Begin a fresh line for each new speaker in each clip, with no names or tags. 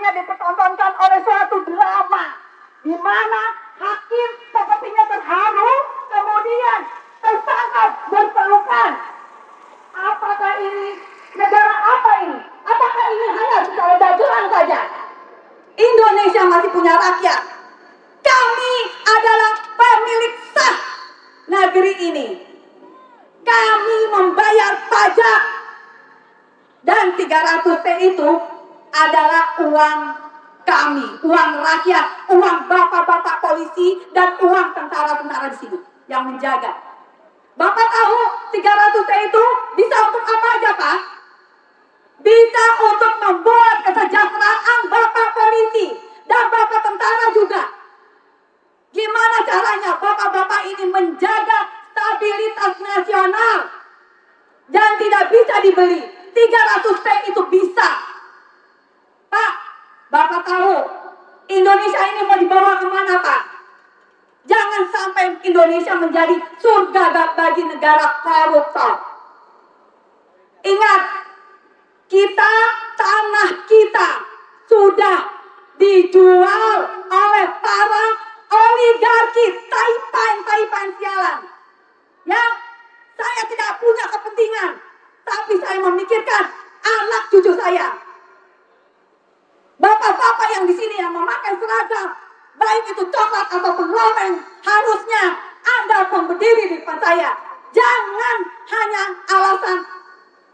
sepertinya dipertontonkan oleh suatu drama di mana hakim sepertinya terharu, kemudian tersangka berpelukan. Apakah ini negara apa ini? Apakah ini hanya bicara dagelan saja? Indonesia masih punya rakyat. Kami adalah pemilik sah negeri ini. Kami membayar pajak. Dan 300 T itu adalah uang kami, uang rakyat, uang bapak-bapak polisi, dan uang tentara-tentara di sini yang menjaga. Bapak tahu 300 T itu bisa untuk apa aja, Pak? Bisa untuk membuat kesejahteraan bapak polisi dan bapak tentara juga. Gimana caranya bapak-bapak ini menjaga stabilitas nasional dan tidak bisa dibeli? 300 T itu bisa. Pak, Bapak tahu Indonesia ini mau dibawa kemana, Pak? Jangan sampai Indonesia menjadi surga bagi negara koruptor. Ingat, kita, tanah kita sudah dijual oleh para oligarki Taipan sialan. Ya, saya tidak punya kepentingan, tapi saya memikirkan anak cucu saya. Bapak-bapak yang di sini yang memakai seragam, baik itu coklat ataupun loreng, harusnya Anda pun berdiri di depan saya. Jangan hanya alasan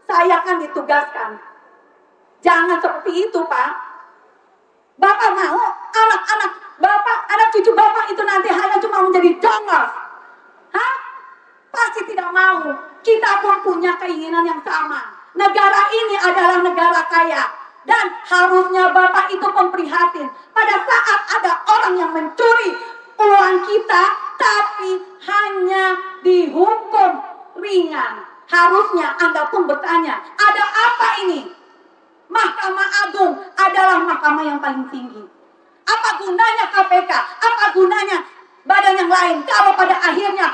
saya kan ditugaskan. Jangan seperti itu, Pak. Bapak mau anak-anak Bapak, anak cucu Bapak itu nanti hanya cuma menjadi jongos? Hah? Pasti tidak mau. Kita pun punya keinginan yang sama. Negara ini adalah negara kaya. Dan harusnya Bapak itu memprihatin pada saat ada orang yang mencuri uang kita, tapi hanya dihukum ringan. Harusnya Anda pun bertanya, ada apa ini? Mahkamah Agung adalah mahkamah yang paling tinggi. Apa gunanya KPK? Apa gunanya badan yang lain kalau pada akhirnya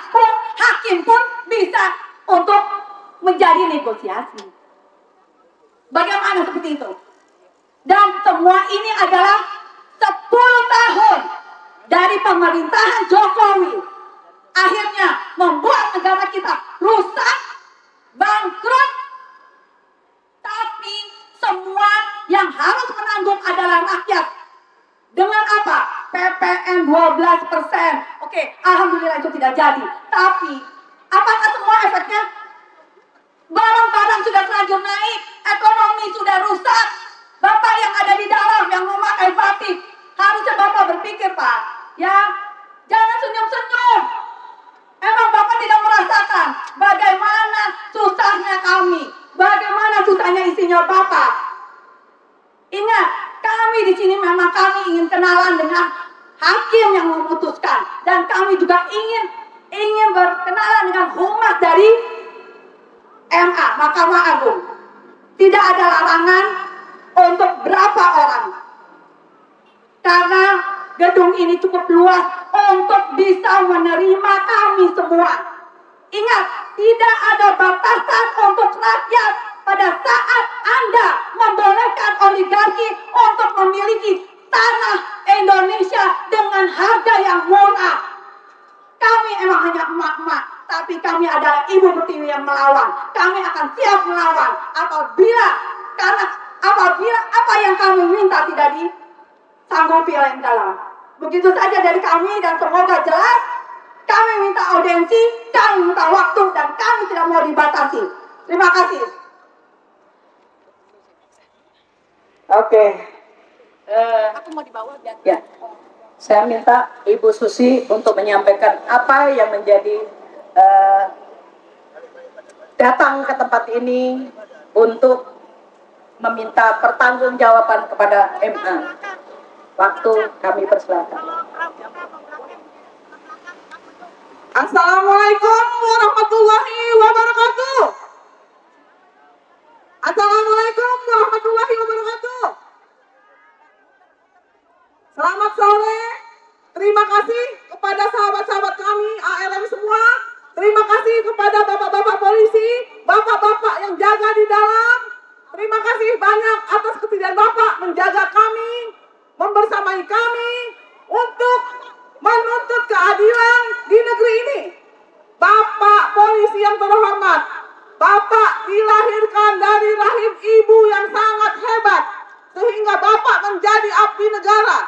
hakim pun bisa untuk menjadi negosiasi? Bagaimana seperti itu? Dan semua ini adalah 10 tahun dari pemerintahan Jokowi. Akhirnya membuat negara kita rusak, bangkrut. Tapi semua yang harus menanggung adalah rakyat. Dengan apa? PPN 12%. Oke, alhamdulillah itu tidak jadi. Tapi apakah semua efeknya? Barang-barang sudah terlanjur naik, ekonomi sudah rusak. Bapak yang ada di dalam yang memakai batik, harusnya Bapak berpikir, Pak, ya, jangan senyum-senyum. Emang Bapak tidak merasakan bagaimana susahnya kami, bagaimana susahnya istrinya Bapak. Ingat, kami di sini memang kami ingin kenalan dengan hakim yang memutuskan, dan kami juga ingin berkenalan dengan humas dari MA, Mahkamah Agung. Tidak ada larangan untuk berapa orang, karena gedung ini cukup luas untuk bisa menerima kami semua. Ingat, tidak ada batasan untuk rakyat pada saat Anda membolehkan oligarki untuk memiliki tanah Indonesia dengan harga yang murah. Kami emang hanya emak-emak, tapi kami adalah ibu pertiwi yang melawan. Kami akan siap melawan apabila apa yang kami minta tidak disanggupi oleh dalam. Begitu saja dari kami dan semoga jelas. Kami minta audiensi, kami minta waktu, dan kami tidak mau dibatasi. Terima kasih.
Oke.
Aku mau dibawa biar.
Ya. Saya minta Ibu Susi untuk menyampaikan apa yang menjadi datang ke tempat ini untuk meminta pertanggungjawaban kepada MA. Waktu kami persilakan.
Assalamualaikum warahmatullahi wabarakatuh. Assalamualaikum warahmatullahi wabarakatuh. Selamat sore. Terima kasih kepada sahabat-sahabat kami ARM semua. Terima kasih kepada bapak-bapak polisi, bapak-bapak yang jaga di dalam. Terima kasih banyak atas kesediaan Bapak menjaga kami bagi kami untuk menuntut keadilan di negeri ini. Bapak polisi yang terhormat, Bapak dilahirkan dari rahim ibu yang sangat hebat, sehingga Bapak menjadi abdi negara.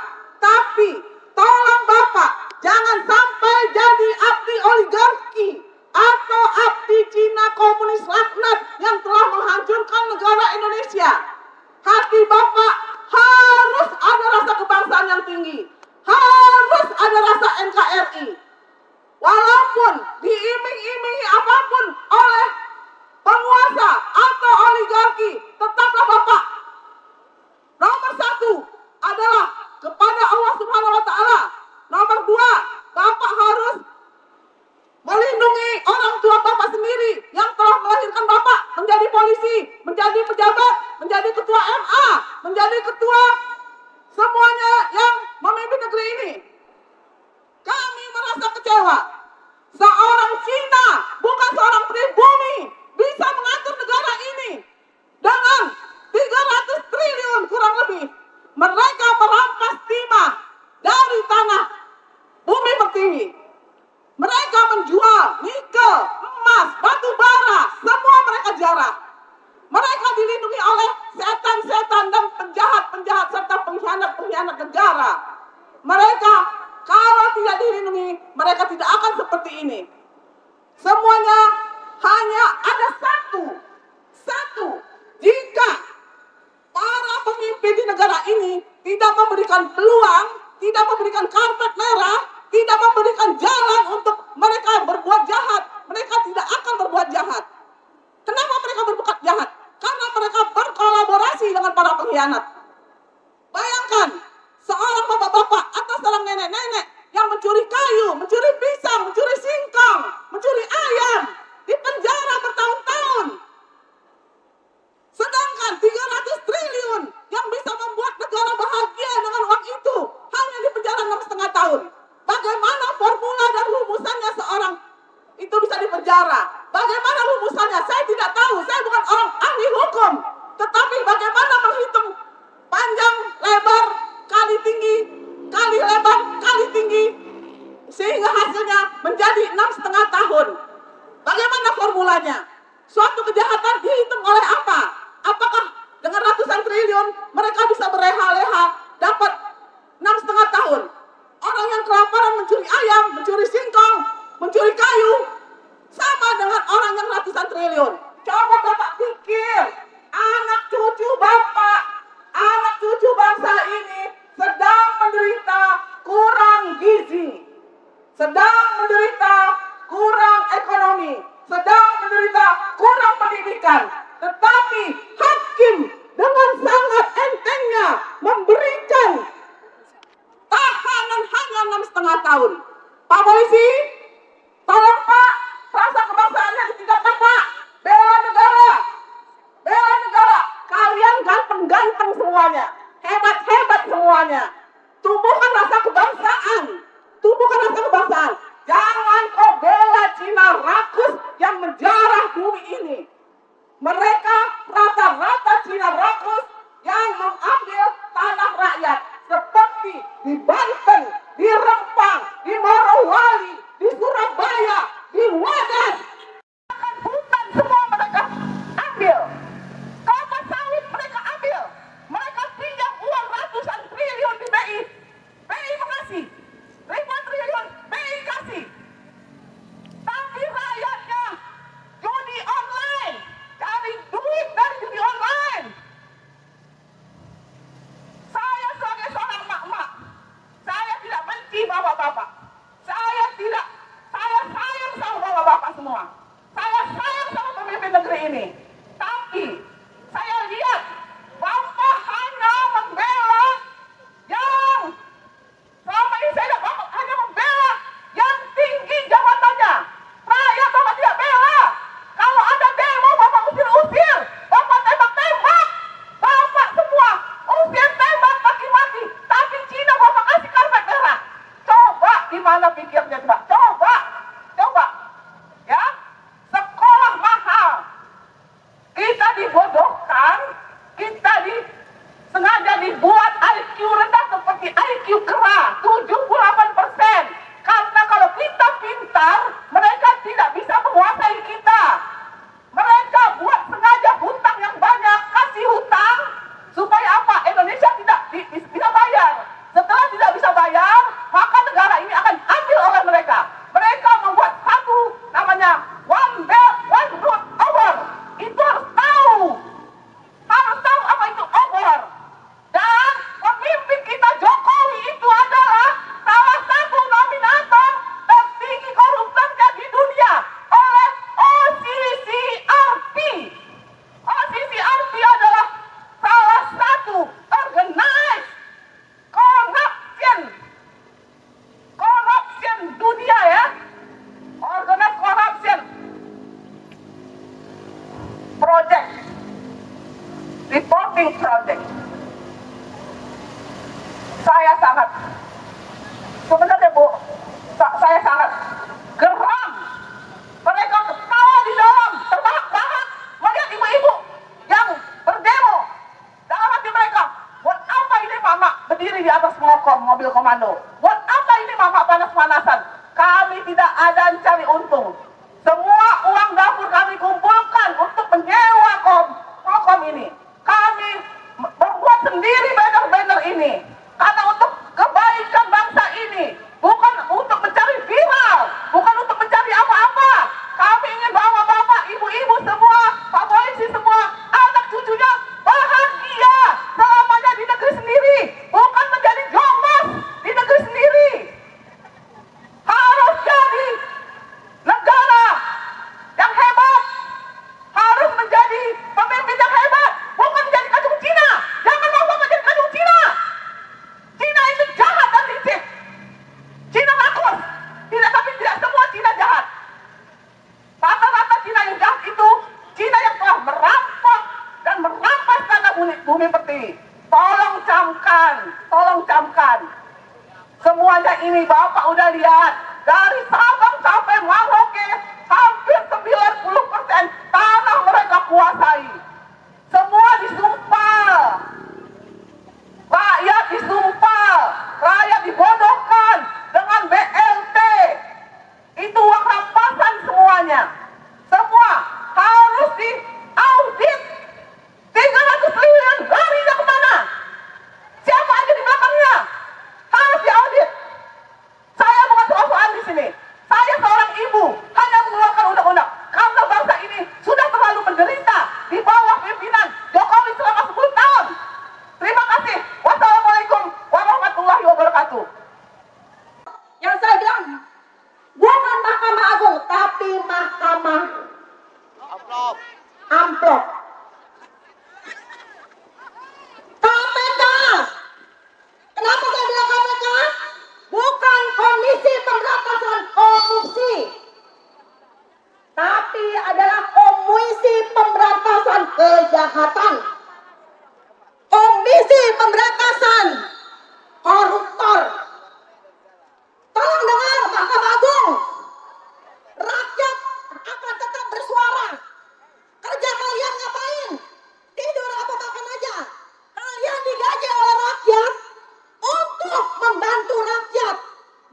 Tapi tolong Bapak, jangan sampai jadi abdi oligarki atau abdi Cina komunis laknat yang telah menghancurkan negara Indonesia. Hati Bapak harus ada rasa kebangsaan yang tinggi, harus ada rasa NKRI. Walaupun diiming-imingi apapun oleh penguasa atau oligarki, tetaplah Bapak nomor satu adalah kepada Allah Subhanahu wa Ta'ala. Nomor dua, Bapak harus melindungi orang tua Bapak sendiri yang telah melahirkan Bapak menjadi polisi, menjadi pejabat, menjadi ketua MA, menjadi ketua semuanya yang memimpin negeri ini. Kami merasa kecewa. Seorang Cina, bukan seorang pribumi, bisa mengatur negara ini dengan 300 triliun kurang lebih. Mereka merampas timah dari tanah bumi pertiwi. Mereka menjual nikel, emas, batu bara, semua mereka jarah. Mereka dilindungi oleh setan-setan dan penjahat-penjahat serta pengkhianat-pengkhianat negara. Mereka kalau tidak dilindungi, mereka tidak akan seperti ini. Semuanya hanya ada satu. Jika para pemimpin di negara ini tidak memberikan peluang, tidak memberikan karpet merah, tidak memberikan jalan untuk mereka berbuat jahat, mereka tidak akan berbuat jahat. Kenapa mereka berbuat jahat? Karena mereka berkolaborasi dengan para pengkhianat. Bayangkan, seorang bapak-bapak atau seorang nenek-nenek yang mencuri kayu, mencuri pisang, mencuri singkong, mencuri ayam, di penjara bertahun-tahun. Sedangkan 300 triliun yang bisa membuat negara bahagia dengan uang itu hanya di penjara 6,5 tahun. Bagaimana formula dan rumusannya seorang itu bisa dipenjara? Bagaimana rumusannya? Saya tidak tahu. Saya bukan orang ahli hukum. Tetapi bagaimana menghitung panjang, lebar, kali tinggi, kali lebar, kali tinggi, sehingga hasilnya menjadi 6,5 tahun. Bagaimana formulanya? Suatu kejahatan dihitung oleh apa? Apakah dengan ratusan triliun mereka bisa berleha-leha dapat 6,5 tahun? Orang yang kelaparan mencuri ayam, mencuri singkong, mencuri kayu, sama dengan orang yang ratusan triliun. Coba Bapak pikir, anak cucu Bapak, anak cucu bangsa ini sedang menderita kurang gizi, sedang menderita kurang ekonomi, sedang menderita kurang pendidikan. Tetapi hakim dengan sangat entengnya memberikan tahanan hanya 6,5 tahun. Pak polisi, tolong Pak, rasa kebangsaannya ditingkatkan Pak. Bela negara, bela negara. Kalian ganteng-ganteng semuanya, hebat-hebat semuanya. Tumbuhkan rasa kebangsaan, tumbuhkan rasa kebangsaan. Jangan kau bela Cina rakus yang menjarah bumi ini. Mereka rata-rata Cina rakus yang mengambil tanah rakyat. Seperti di Banten, di Rempang, di Morowali, di Surabaya, di Wadas. Hutan semua mereka ambil. Kelapa sawit mereka ambil. Mereka pinjam uang ratusan triliun di BI. BI mengasih. Ribuan triliun BI kasih. Tapi rakyatnya judi online. Cari duit dari judi online. Saya sebagai seorang emak-emak, saya tidak benci bapak-bapak. Saya sayang sama bapak-bapak semua. Saya sayang sama pemimpin negeri ini. Tapi saya lihat bapak hanya membela yang selama ini saya lihat bapak hanya membela yang tinggi jabatannya. Rakyat bapak tidak bela. Kalau ada demo bapak usir-usir, bapak tembak-tembak, bapak semua usir tembak maki-maki. Tapi Cina bapak kasih karpet merah. Coba di mana pikirnya coba? Coba, ya. Sekolah mahal. Kita dibodohkan, sengaja dibuat IQ rendah seperti memiliki IQ kera 78%. Karena kalau kita pintar, mereka tidak bisa menguasai kita. Mereka buat sengaja hutang yang banyak, kasih hutang supaya apa? Indonesia tidak bisa bayar. Setelah tidak bisa bayar, maka negara ini akan ambil oleh mereka. Mereka membuat satu namanya One Belt One Road Over. Itu harus tahu apa itu over. Dan pemimpin kita Jokowi itu adalah salah satu nominator tertinggi koruptornya di dunia oleh OCCRP. OCCRP adalah salah satu organized corruption dunia ya, organized corruption project, reporting project. Saya sangat, sebenarnya Bu, saya sangat geram. Mereka ketawa di dalam, terbahak-bahak melihat ibu-ibu yang berdemo. Dalam hati mereka, buat apa ini mama berdiri di atas mobil komando? Buat apa ini mama panas-panasan? Kami tidak ada cari untung. Semua uang dapur kami kumpulkan untuk menyewa Kokom ini. Kami membuat sendiri banner-banner ini. Karena untuk kebaikan bangsa ini. Bukan untuk mencari viral. Bukan untuk mencari apa-apa. Kami ingin bawa bapak, ibu-ibu semua, pak polisi semua, anak cucunya bahagia selamanya di negeri sendiri. Bukan menjadi jomblos di negeri sendiri. Harus jadi negara yang hebat. Harus menjadi pemimpin yang hebat. Bukan menjadi kacung Cina. Jangan mau menjadi kacung Cina. Cina itu jahat dan licik. Cina bagus. Tapi tidak semua Cina jahat. Rata-rata Cina yang jahat itu Cina yang telah merampok dan merampas tanah bumi pertiwi. Tolong camkan. Semuanya ini Bapak udah lihat. Dari Sabang sampai Merauke, hampir 90% tanah mereka kuasai. Semua disumpah. Rakyat disumpah. Rakyat dibodohkan dengan BLT. Itu uang rampasan semuanya. Semua harus diaudit. 300 triliun larinya kemana? Siapa aja di belakangnya? Harus diaudit. Saya bukan soal-soal di sini. Saya seorang ibu hanya mengeluarkan undang-undang karena bangsa ini sudah terlalu menderita di bawah pimpinan Jokowi selama 10 tahun. Terima kasih. Wassalamualaikum warahmatullahi wabarakatuh.
Yang saya bilang bukan Mahkamah Agung, tapi Mahkamah Amplop. KPK. Kenapa saya bilang KPK? Bukan Komisi Pemberantasan Korupsi, tapi adalah Komisi Pemberantasan Kejahatan. Komisi Pemberantasan Koruptor. Tolong dengar Mahkamah Agung. Rakyat akan tetap bersuara. Kerja kalian ngapain? Tidur apa makan aja? Kalian digaji oleh rakyat untuk membantu rakyat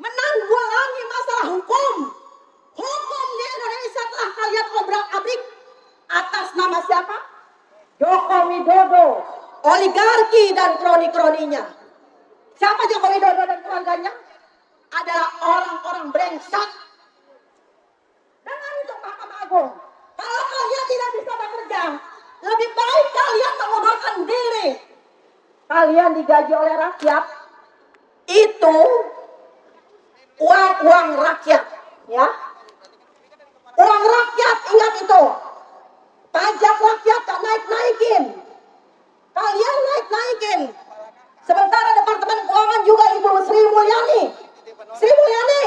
menanggulangi masalah hukum. Hukum di Indonesia telah kalian obrak-abrik atas nama siapa? Joko Widodo, oligarki dan kroni-kroninya. Siapa Joko Widodo dan keluarganya? Adalah orang-orang brengsek. Dengan itu Mahkamah Agung, kalau kalian tidak bisa bekerja, lebih baik kalian mengundurkan diri. Kalian digaji oleh rakyat, itu uang rakyat, ya. Uang rakyat, ingat itu. Pajak rakyat tak naik-naikin. Kalian naik-naikin. Sementara Departemen Keuangan juga Ibu Sri Mulyani. Sri Mulyani,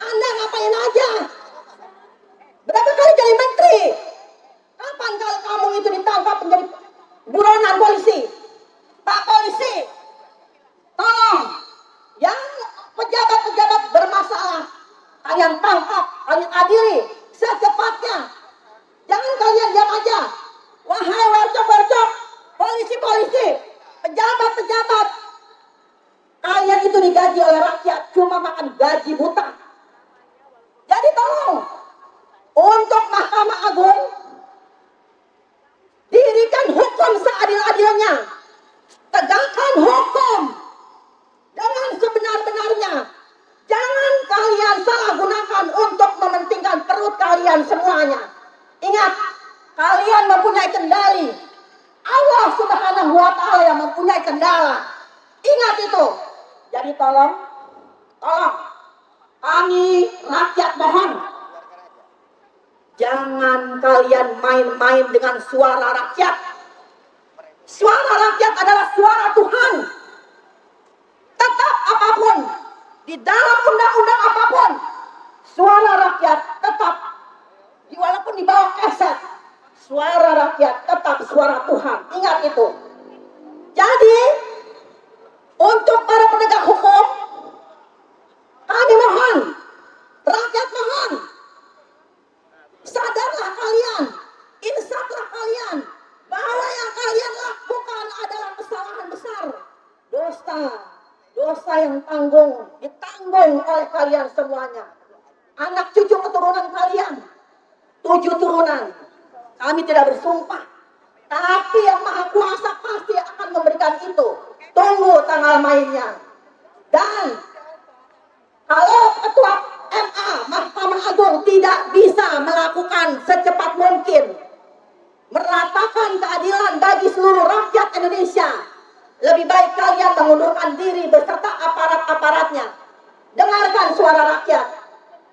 Anda ngapain aja? Berapa kali jadi menteri? Kapan kalau kamu itu ditangkap menjadi buronan polisi? Pak polisi, tolong yang pejabat-pejabat bermasalah kalian tangkap, kalian adili secepatnya. Jangan kalian diam aja. Wahai warcop-warcop, polisi-polisi, pejabat-pejabat,
Kalian itu digaji oleh rakyat, cuma makan gaji buta. Jadi tolong, untuk Mahkamah Agung, dirikan hukum seadil-adilnya. Tegakkan hukum dengan sebenar-benarnya. Jangan kalian salah gunakan untuk mementingkan perut kalian semuanya. Ingat, kalian mempunyai kendali. Allah Subhanahu wa Ta'ala yang mempunyai kendala. Ingat itu. Jadi tolong kami rakyat mohon, jangan kalian main-main dengan suara rakyat. Suara rakyat adalah suara Tuhan. Tetap apapun, di dalam undang-undang apapun, suara rakyat tetap, walaupun di bawah keset, suara rakyat tetap suara Tuhan. Ingat itu. Jadi, untuk para penegak hukum, kami mohon, rakyat mohon, sadarlah kalian, insaflah kalian, bahwa yang kalian lakukan adalah kesalahan besar. Dosa yang ditanggung oleh kalian semuanya. Anak cucu keturunan kalian, 7 turunan. Kami tidak bersumpah, tapi yang Maha Kuasa pasti akan memberikan itu. Tunggu tanggal mainnya. Dan kalau Ketua MA Mahkamah Agung tidak bisa melakukan secepat mungkin meratakan keadilan bagi seluruh rakyat Indonesia, lebih baik kalian mengundurkan diri beserta aparat-aparatnya. Dengarkan suara rakyat.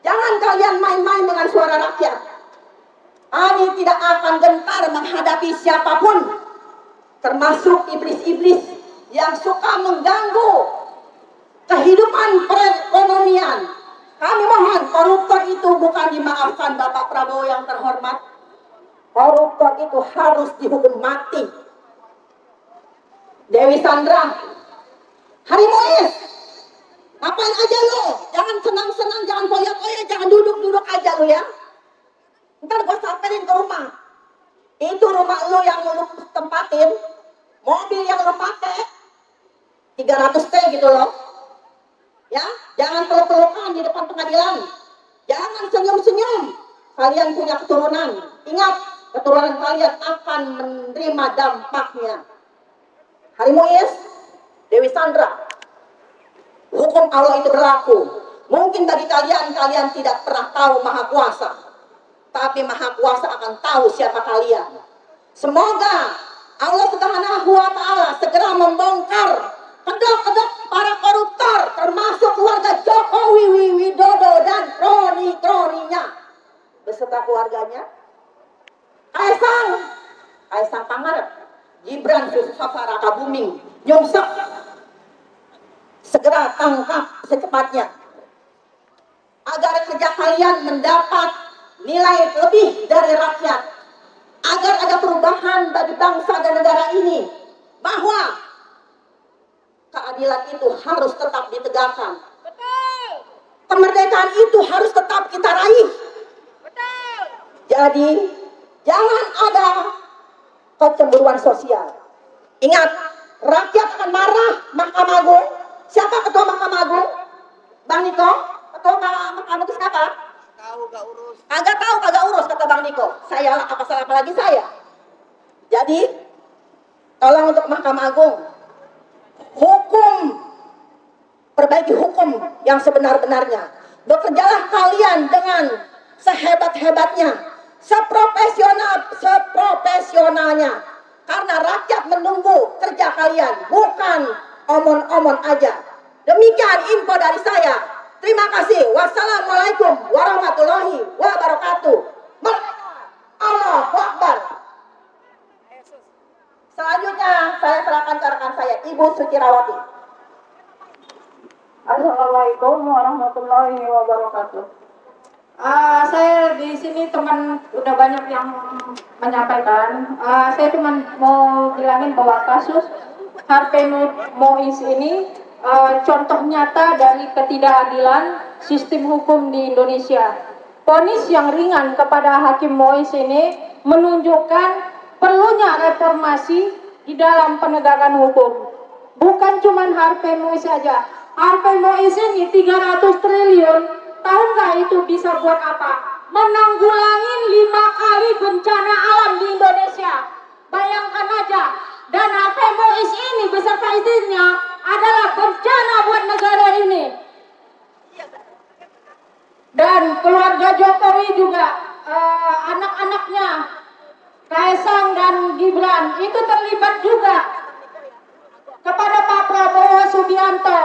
Jangan kalian main-main dengan suara rakyat. Kami tidak akan gentar menghadapi siapapun, termasuk iblis-iblis yang suka mengganggu kehidupan perekonomian. Kami mohon, koruptor itu bukan dimaafkan, Bapak Prabowo yang terhormat. Koruptor itu harus dihukum mati. Dewi Sandra, Hari Muiz, ngapain aja lo? Jangan senang-senang, jangan foya-foya, jangan duduk-duduk aja lo ya. Ntar gue samperin ke rumah. Itu rumah lo yang lo tempatin, mobil yang lo pakai, 300 T gitu loh. Ya, jangan peluk-pelukan di depan pengadilan. Jangan senyum-senyum. Kalian punya keturunan. Ingat, keturunan kalian akan menerima dampaknya. Hari Muiz, Dewi Sandra, hukum Allah itu berlaku. Mungkin bagi kalian tidak pernah tahu Maha Kuasa, tapi Maha Kuasa akan tahu siapa kalian. Semoga Allah Subhanahu wa Ta'ala segera membongkar kedok-kedok para koruptor, termasuk keluarga Jokowi Widodo dan kroni-kroninya beserta keluarganya. Kaisang Pangarep, Gibran Raka Buming, Nyungsep, segera tangkap secepatnya agar kerja kalian mendapat nilai lebih dari rakyat, agar ada perubahan bagi bangsa dan negara ini, bahwa keadilan itu harus tetap ditegakkan. Betul. Kemerdekaan itu harus tetap kita raih. Betul. Jadi jangan ada kecemburuan sosial. Ingat, rakyat akan marah. Mahkamah Agung. Siapa ketua Mahkamah Agung? Bang Niko. Ketua Mahkamah Agung itu siapa? Agak tahu kagak urus kata Bang Niko. Saya apa salah apalagi saya. Jadi tolong untuk Mahkamah Agung, perbaiki hukum yang sebenar-benarnya. Bekerjalah kalian dengan sehebat-hebatnya, seprofesionalnya, karena rakyat menunggu kerja kalian, bukan omon-omon aja. Demikian info dari saya. Terima kasih. Wassalamualaikum warahmatullahi wabarakatuh. Allahu Akbar. Selanjutnya saya serahkan ke rekan saya, Ibu Sucirawati.
Assalamualaikum warahmatullahi wabarakatuh.
Saya di sini teman udah banyak yang menyampaikan. Saya cuma mau bilangin bahwa kasus Harvey Mois ini contoh nyata dari ketidakadilan sistem hukum di Indonesia. Vonis yang ringan kepada Hakim Mois ini menunjukkan perlunya reformasi di dalam penegakan hukum. Bukan cuma Harvey Mois saja. Harvey Mois ini 300 triliun. Tahu nggak itu bisa buat apa? Menanggulangin 5 kali bencana alam di Indonesia. Bayangkan aja. Dan Harvey Mois ini beserta istrinya adalah bencana buat negara ini. Dan keluarga Jokowi juga, anak-anaknya Kaisang dan Gibran itu terlibat juga. Kepada Pak Prabowo Subianto,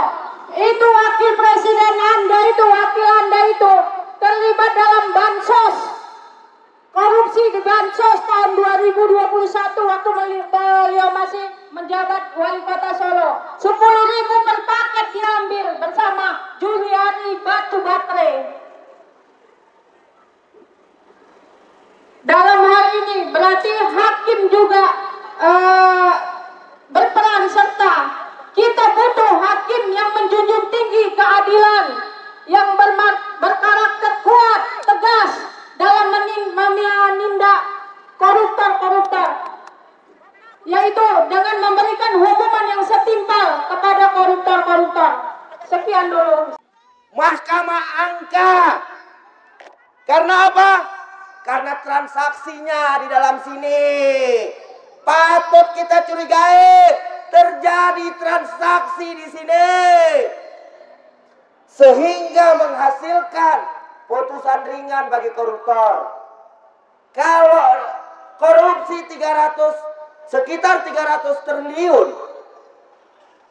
itu wakil presiden Anda itu, wakil Anda itu terlibat dalam bansos, korupsi di bansos tahun 2021 waktu beliau masih menjabat wali kota Solo. 10.000 per paket diambil bersama Juliari Batu Batre. Dalam hal ini berarti hakim juga berperan serta. Kita butuh hakim yang menjunjung tinggi keadilan, yang berkarakter kuat, tegas dalam menindak koruptor-koruptor, yaitu dengan memberikan hukuman yang setimpal kepada koruptor-koruptor. Sekian dulu.
Mahkamah angka. Karena apa? Karena transaksinya di dalam sini patut kita curigai terjadi transaksi di sini sehingga menghasilkan putusan ringan bagi koruptor. Kalau korupsi sekitar 300 triliun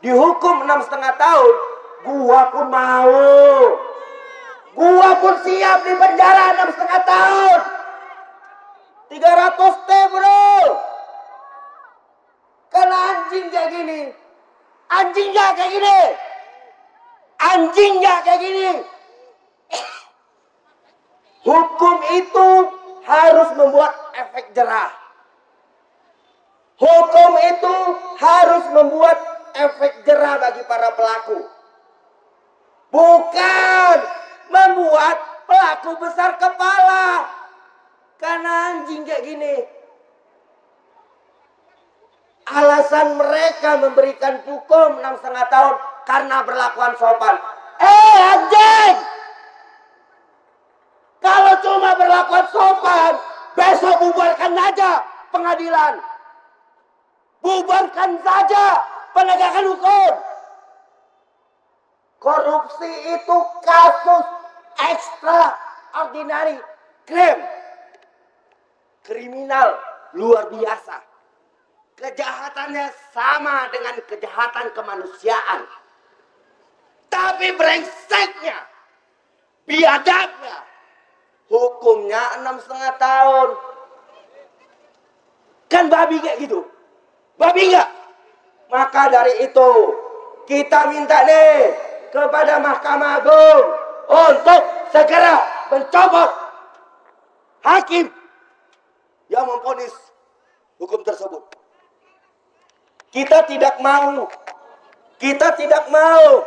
dihukum 6,5 tahun, gua pun mau. Gua pun siap di penjara 6,5 tahun. 300 T bro. Karena anjing kayak gini. Anjing gak kayak gini. Anjing gak kayak gini. Hukum itu harus membuat efek jerah. Hukum itu harus membuat efek jerah bagi para pelaku. Bukan membuat pelaku besar kepala. Karena anjing kayak gini. Alasan mereka memberikan hukum 6,5 tahun karena berlakuan sopan. Anjing! Kalau cuma berlakuan sopan, besok bubarkan saja pengadilan. Bubarkan saja penegakan hukum. Korupsi itu kasus extraordinary crime. Kriminal luar biasa. Kejahatannya sama dengan kejahatan kemanusiaan. Tapi brengseknya, biadabnya, hukumnya 6,5 tahun. Kan babi kayak gitu? Babi enggak? Maka dari itu, kita minta nih kepada Mahkamah Agung untuk segera mencopot hakim yang memvonis hukum tersebut. Kita tidak mau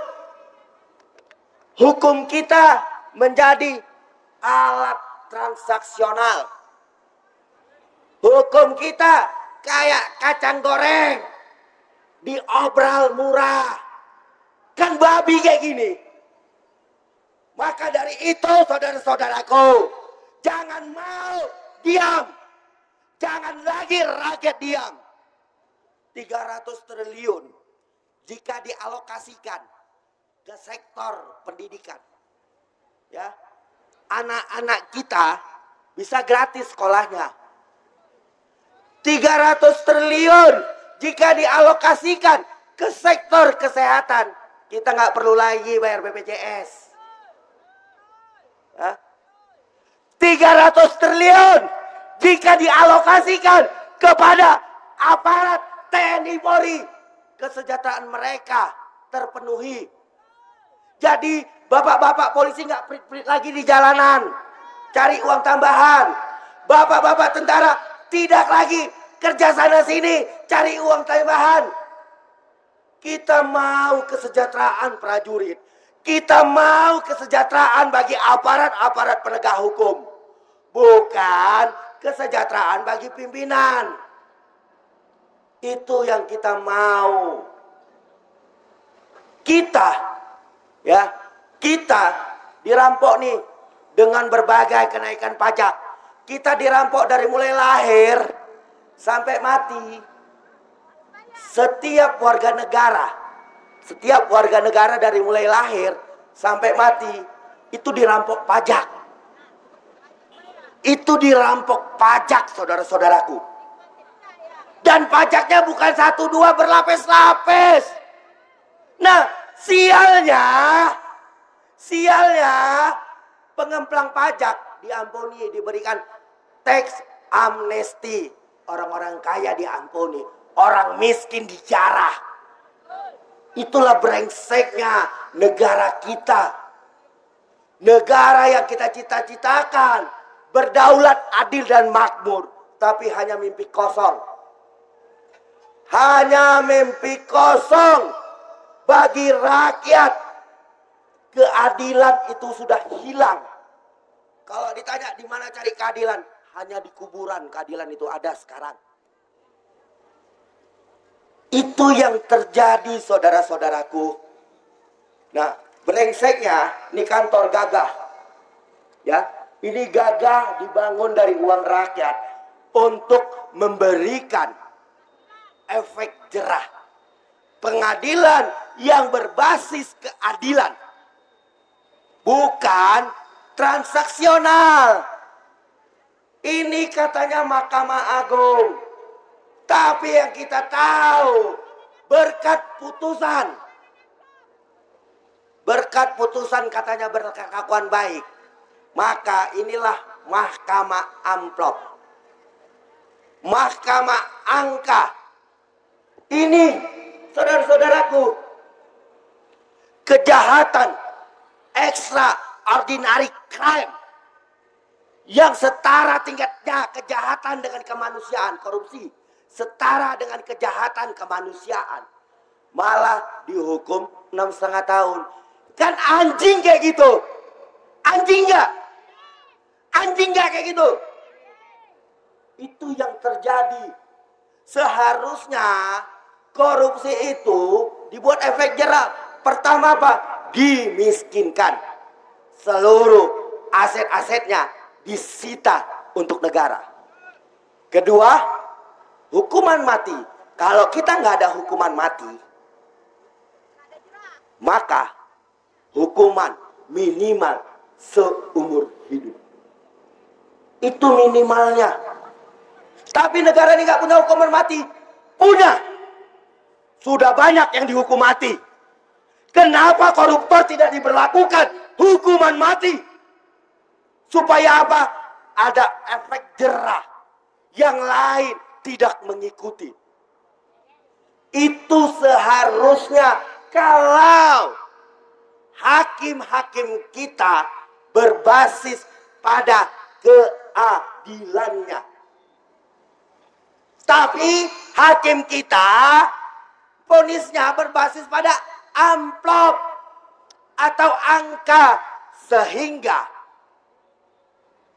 hukum kita menjadi alat transaksional. Hukum kita kayak kacang goreng, diobral murah. Kan babi kayak gini. Maka dari itu saudara-saudaraku, jangan mau diam. Jangan lagi rakyat diam. 300 triliun jika dialokasikan ke sektor pendidikan. Ya. Anak-anak kita bisa gratis sekolahnya. 300 triliun jika dialokasikan ke sektor kesehatan, kita nggak perlu lagi bayar BPJS. Ya. 300 triliun jika dialokasikan kepada aparat TNI Polri, kesejahteraan mereka terpenuhi. Jadi bapak-bapak polisi nggak pelit-pelit lagi di jalanan cari uang tambahan. Bapak-bapak tentara tidak lagi kerja sana sini cari uang tambahan. Kita mau kesejahteraan prajurit. Kita mau kesejahteraan bagi aparat-aparat penegak hukum. Bukan kesejahteraan bagi pimpinan. Itu yang kita mau. Kita, ya, kita dirampok nih dengan berbagai kenaikan pajak. Kita dirampok dari mulai lahir sampai mati. Setiap warga negara dari mulai lahir sampai mati itu dirampok pajak. Itu dirampok pajak, saudara-saudaraku. Dan pajaknya bukan 1, 2 berlapis-lapis. Nah, sialnya pengemplang pajak diampuni, diberikan tax amnesty. Orang-orang kaya diampuni, orang miskin dijarah. Itulah brengseknya negara kita. Negara yang kita cita-citakan, berdaulat, adil dan makmur, tapi hanya mimpi kosong. Hanya mimpi kosong. Bagi rakyat, keadilan itu sudah hilang. Kalau ditanya di mana cari keadilan, hanya di kuburan keadilan itu ada sekarang. Itu yang terjadi, saudara-saudaraku. Nah, brengseknya ini kantor gagah. Ya, ini gagah dibangun dari uang rakyat untuk memberikan efek jerah. Pengadilan yang berbasis keadilan, bukan transaksional. Ini katanya Mahkamah Agung, tapi yang kita tahu berkat putusan katanya berkelakuan baik, maka inilah Mahkamah Amplop, Mahkamah Angka. Ini, saudara-saudaraku, kejahatan extraordinary crime yang setara tingkatnya kejahatan dengan kemanusiaan, korupsi setara dengan kejahatan kemanusiaan, malah dihukum 6,5 tahun. Kan anjing kayak gitu? Anjing nggak? Anjing nggak kayak gitu? Itu yang terjadi. Seharusnya korupsi itu dibuat efek jerah. Pertama apa? Dimiskinkan. Seluruh aset-asetnya disita untuk negara. Kedua, hukuman mati. Kalau kita nggak ada hukuman mati, maka hukuman minimal seumur hidup. Itu minimalnya. Tapi negara ini nggak punya hukuman mati. Punya. Sudah banyak yang dihukum mati. Kenapa koruptor tidak diberlakukan hukuman mati? Supaya apa? Ada efek jerah. Yang lain tidak mengikuti. Itu seharusnya kalau hakim-hakim kita berbasis pada keadilannya. Tapi hakim kita vonisnya berbasis pada amplop atau angka, sehingga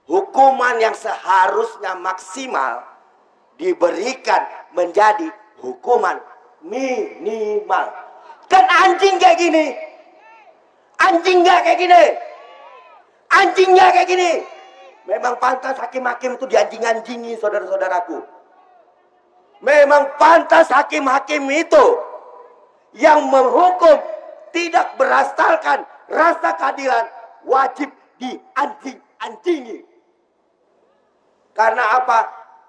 hukuman yang seharusnya maksimal diberikan menjadi hukuman minimal. Kan anjing kayak gini? Anjing nggak kayak gini? Anjing nggak kayak gini? Memang pantas hakim-hakim itu dianjing-anjingi, saudara-saudaraku. Memang pantas hakim-hakim itu yang menghukum tidak berdasarkan rasa keadilan wajib dianjing-anjingi. Karena apa?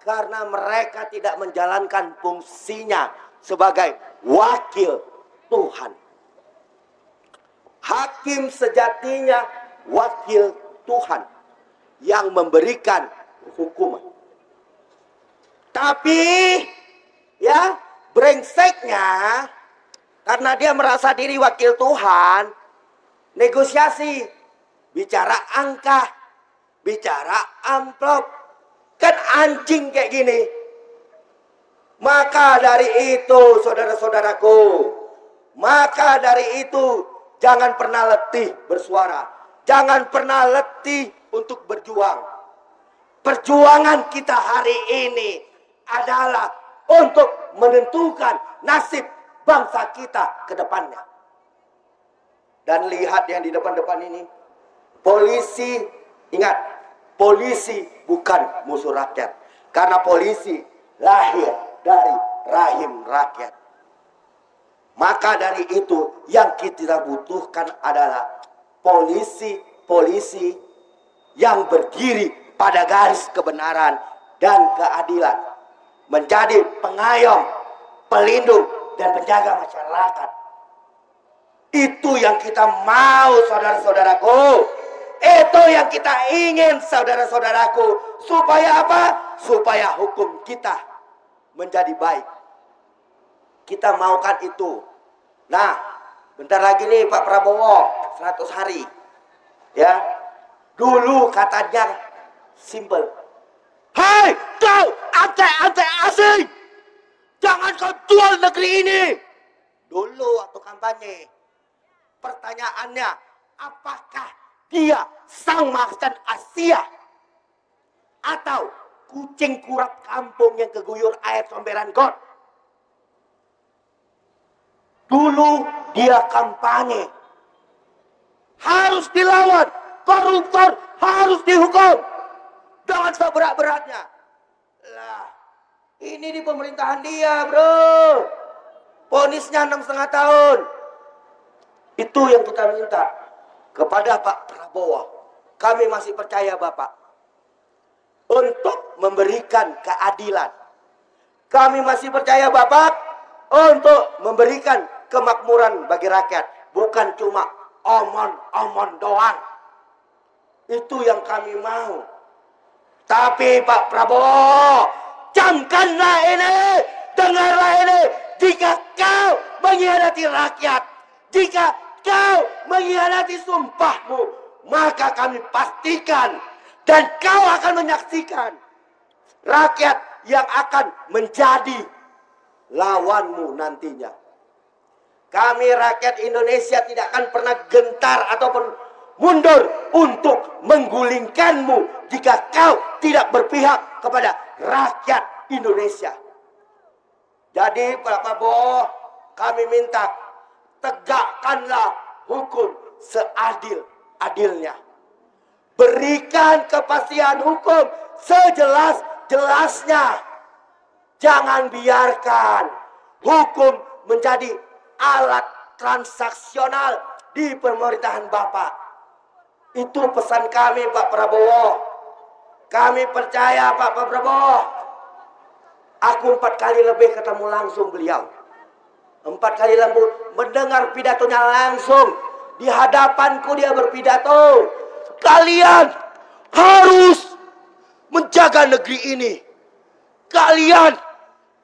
Karena mereka tidak menjalankan fungsinya sebagai wakil Tuhan. Hakim sejatinya wakil Tuhan yang memberikan hukuman. Tapi ya, brengseknya karena dia merasa diri wakil Tuhan, negosiasi, bicara angka, bicara amplop, kan anjing kayak gini. Maka dari itu, saudara-saudaraku, maka dari itu jangan pernah letih bersuara, jangan pernah letih untuk berjuang. Perjuangan kita hari ini adalah untuk menentukan nasib bangsa kita ke depannya. Dan lihat yang di depan-depan ini. Polisi, ingat, polisi bukan musuh rakyat. Karena polisi lahir dari rahim rakyat. Maka dari itu yang kita butuhkan adalah polisi yang berdiri pada garis kebenaran dan keadilan. Menjadi pengayom, pelindung, dan penjaga masyarakat. Itu yang kita mau, saudara-saudaraku. Itu yang kita ingin, saudara-saudaraku. Supaya apa? Supaya hukum kita menjadi baik. Kita maukan itu. Nah, bentar lagi nih Pak Prabowo, 100 hari. Ya. Dulu katanya simple. Hei, kau ante asing! Jangan kau jual negeri ini! Dulu waktu kampanye. Pertanyaannya, apakah dia sang macan Asia? Atau kucing kurap kampung yang keguyur air comberan got? Dulu dia kampanye. Harus dilawan. Koruptor harus dihukum. Dengan seberat-beratnya. Lah, ini di pemerintahan dia, bro. Vonisnya 6,5 tahun. Itu yang kita minta kepada Pak Prabowo. Kami masih percaya Bapak untuk memberikan keadilan. Kami masih percaya Bapak untuk memberikan kemakmuran bagi rakyat. Bukan cuma omon-omon doang. Itu yang kami mau. Tapi Pak Prabowo, camkanlah ini, dengarlah ini. Jika kau mengkhianati rakyat, jika kau mengkhianati sumpahmu, maka kami pastikan dan kau akan menyaksikan rakyat yang akan menjadi lawanmu nantinya. Kami rakyat Indonesia tidak akan pernah gentar ataupun mundur untuk menggulingkanmu jika kau tidak berpihak kepada rakyat Indonesia. Jadi Pak Prabowo, kami minta tegakkanlah hukum seadil-adilnya. Berikan kepastian hukum sejelas-jelasnya. Jangan biarkan hukum menjadi alat transaksional di pemerintahan Bapak. Itu pesan kami Pak Prabowo. Kami percaya Pak Prabowo. Aku 4 kali lebih ketemu langsung beliau. 4 kali lembut mendengar pidatonya langsung. Di hadapanku dia berpidato. Kalian harus menjaga negeri ini. Kalian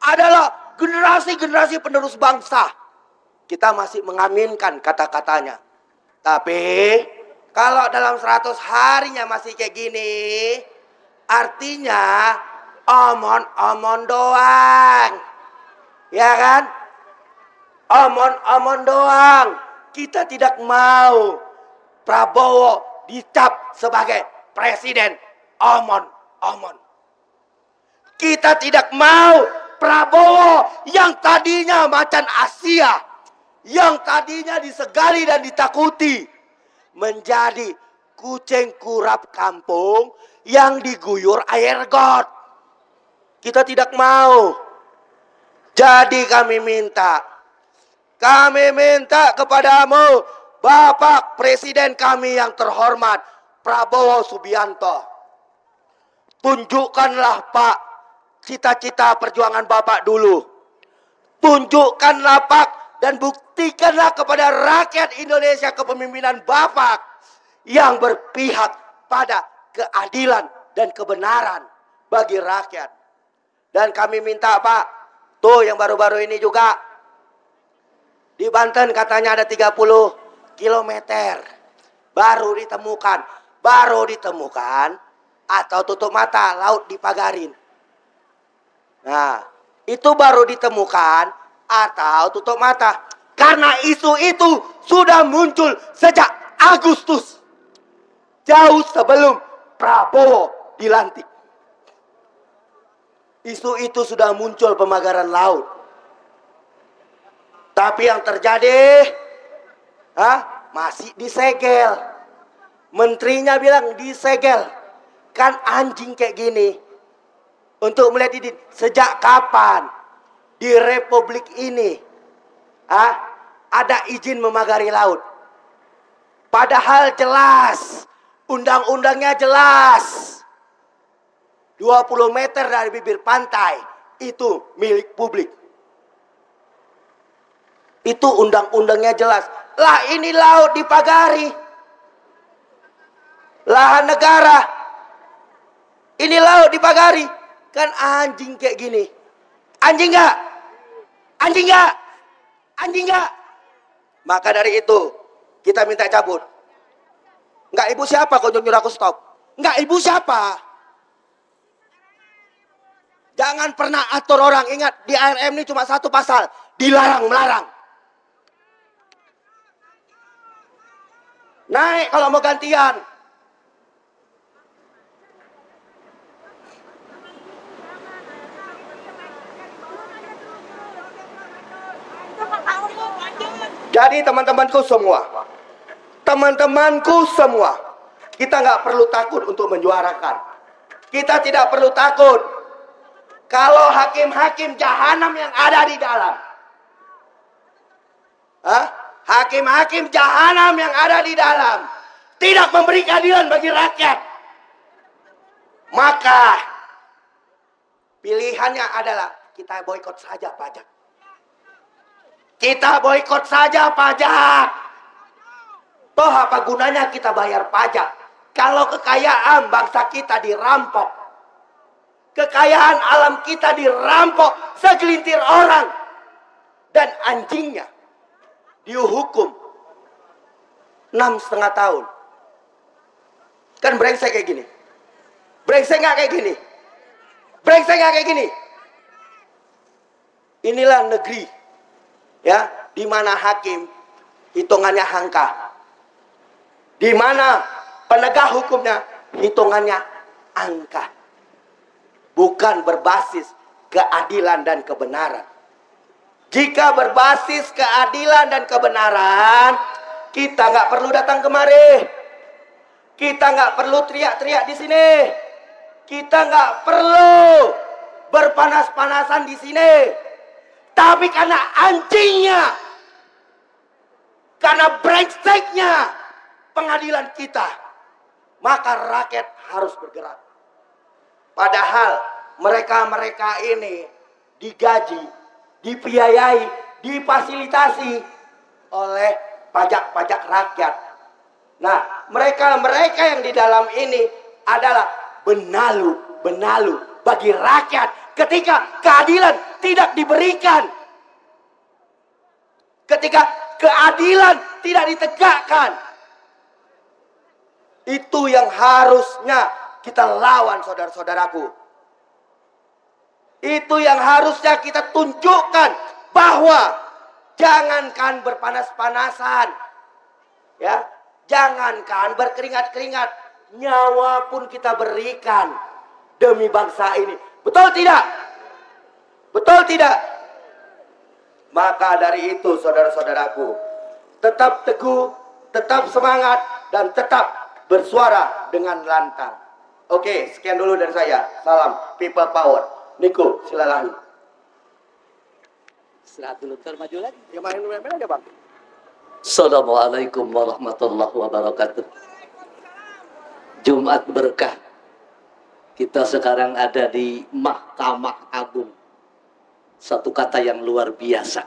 adalah generasi-generasi penerus bangsa. Kita masih mengaminkan kata-katanya. Tapi kalau dalam 100 harinya masih kayak gini, artinya omon-omon doang. Ya kan? Omon-omon doang. Kita tidak mau Prabowo dicap sebagai presiden omon-omon. Kita tidak mau Prabowo yang tadinya macan Asia, yang tadinya disegani dan ditakuti, menjadi kucing kurap kampung yang diguyur air got. Kita tidak mau. Jadi kami minta kepadamu, Bapak Presiden kami yang terhormat, Prabowo Subianto. Tunjukkanlah Pak, cita-cita perjuangan Bapak dulu. Tunjukkanlah Pak, dan buktikanlah kepada rakyat Indonesia kepemimpinan Bapak yang berpihak pada keadilan dan kebenaran bagi rakyat. Dan kami minta Pak, tuh yang baru-baru ini juga, di Banten katanya ada 30 kilometer baru ditemukan atau tutup mata laut dipagarin. Nah, itu baru ditemukan atau tutup mata karena isu itu sudah muncul sejak Agustus, jauh sebelum Prabowo dilantik. Isu itu sudah muncul pemagaran laut. Tapi yang terjadi masih disegel. Menterinya bilang disegel. Kan anjing kayak gini. Untuk melihat ini, sejak kapan di Republik ini ada izin memagari laut? Padahal jelas, undang-undangnya jelas. 20 meter dari bibir pantai itu milik publik. Itu undang-undangnya jelas. Lah ini laut dipagari. Lahan negara. Ini laut dipagari. Kan anjing kayak gini. Anjing nggak? Anjing nggak? Anjing nggak? Maka dari itu kita minta cabut. Nggak ibu siapa kok nyuruh aku stop? Nggak ibu siapa? Jangan pernah atur orang. Ingat, di ARM ini cuma satu pasal. Dilarang melarang. Naik kalau mau gantian. Jadi teman-temanku semua, kita nggak perlu takut untuk menyuarakan. Kita tidak perlu takut kalau hakim-hakim jahanam yang ada di dalam, hakim-hakim jahanam yang ada di dalam tidak memberi keadilan bagi rakyat. Maka pilihannya adalah kita boikot saja pajak. Kita boikot saja pajak. Toh apa gunanya kita bayar pajak kalau kekayaan bangsa kita dirampok? Kekayaan alam kita dirampok segelintir orang. Dan anjingnya dihukum 6,5 tahun. Kan brengsek kayak gini. Brengsek nggak kayak gini? Brengsek nggak kayak gini? Inilah negeri, ya, di mana hakim hitungannya angka, di mana penegak hukumnya hitungannya angka, bukan berbasis keadilan dan kebenaran. Jika berbasis keadilan dan kebenaran, kita nggak perlu datang kemari, kita nggak perlu teriak-teriak di sini, kita nggak perlu berpanas-panasan di sini. Tapi karena anjingnya, karena brengseknya pengadilan kita, maka rakyat harus bergerak. Padahal mereka-mereka ini digaji, dibiayai, difasilitasi oleh pajak-pajak rakyat. Nah, mereka-mereka yang di dalam ini adalah benalu bagi rakyat ketika keadilan tidak diberikan. Ketika keadilan tidak ditegakkan. Itu yang harusnya kita lawan, saudara-saudaraku. Itu yang harusnya kita tunjukkan, bahwa jangankan berpanas-panasan, ya, jangankan berkeringat-keringat, nyawa pun kita berikan demi bangsa ini. Betul tidak? Betul tidak? Maka dari itu, saudara-saudaraku, tetap teguh, tetap semangat, dan tetap bersuara dengan lantang. Oke, sekian dulu dari saya. Salam People Power. Niko, silakan.
Istirahat dulu, ntar maju lagi.
Ya main aja, Bang.
Assalamualaikum warahmatullahi wabarakatuh. Jumat berkah. Kita sekarang ada di Mahkamah Agung. Satu kata yang luar biasa.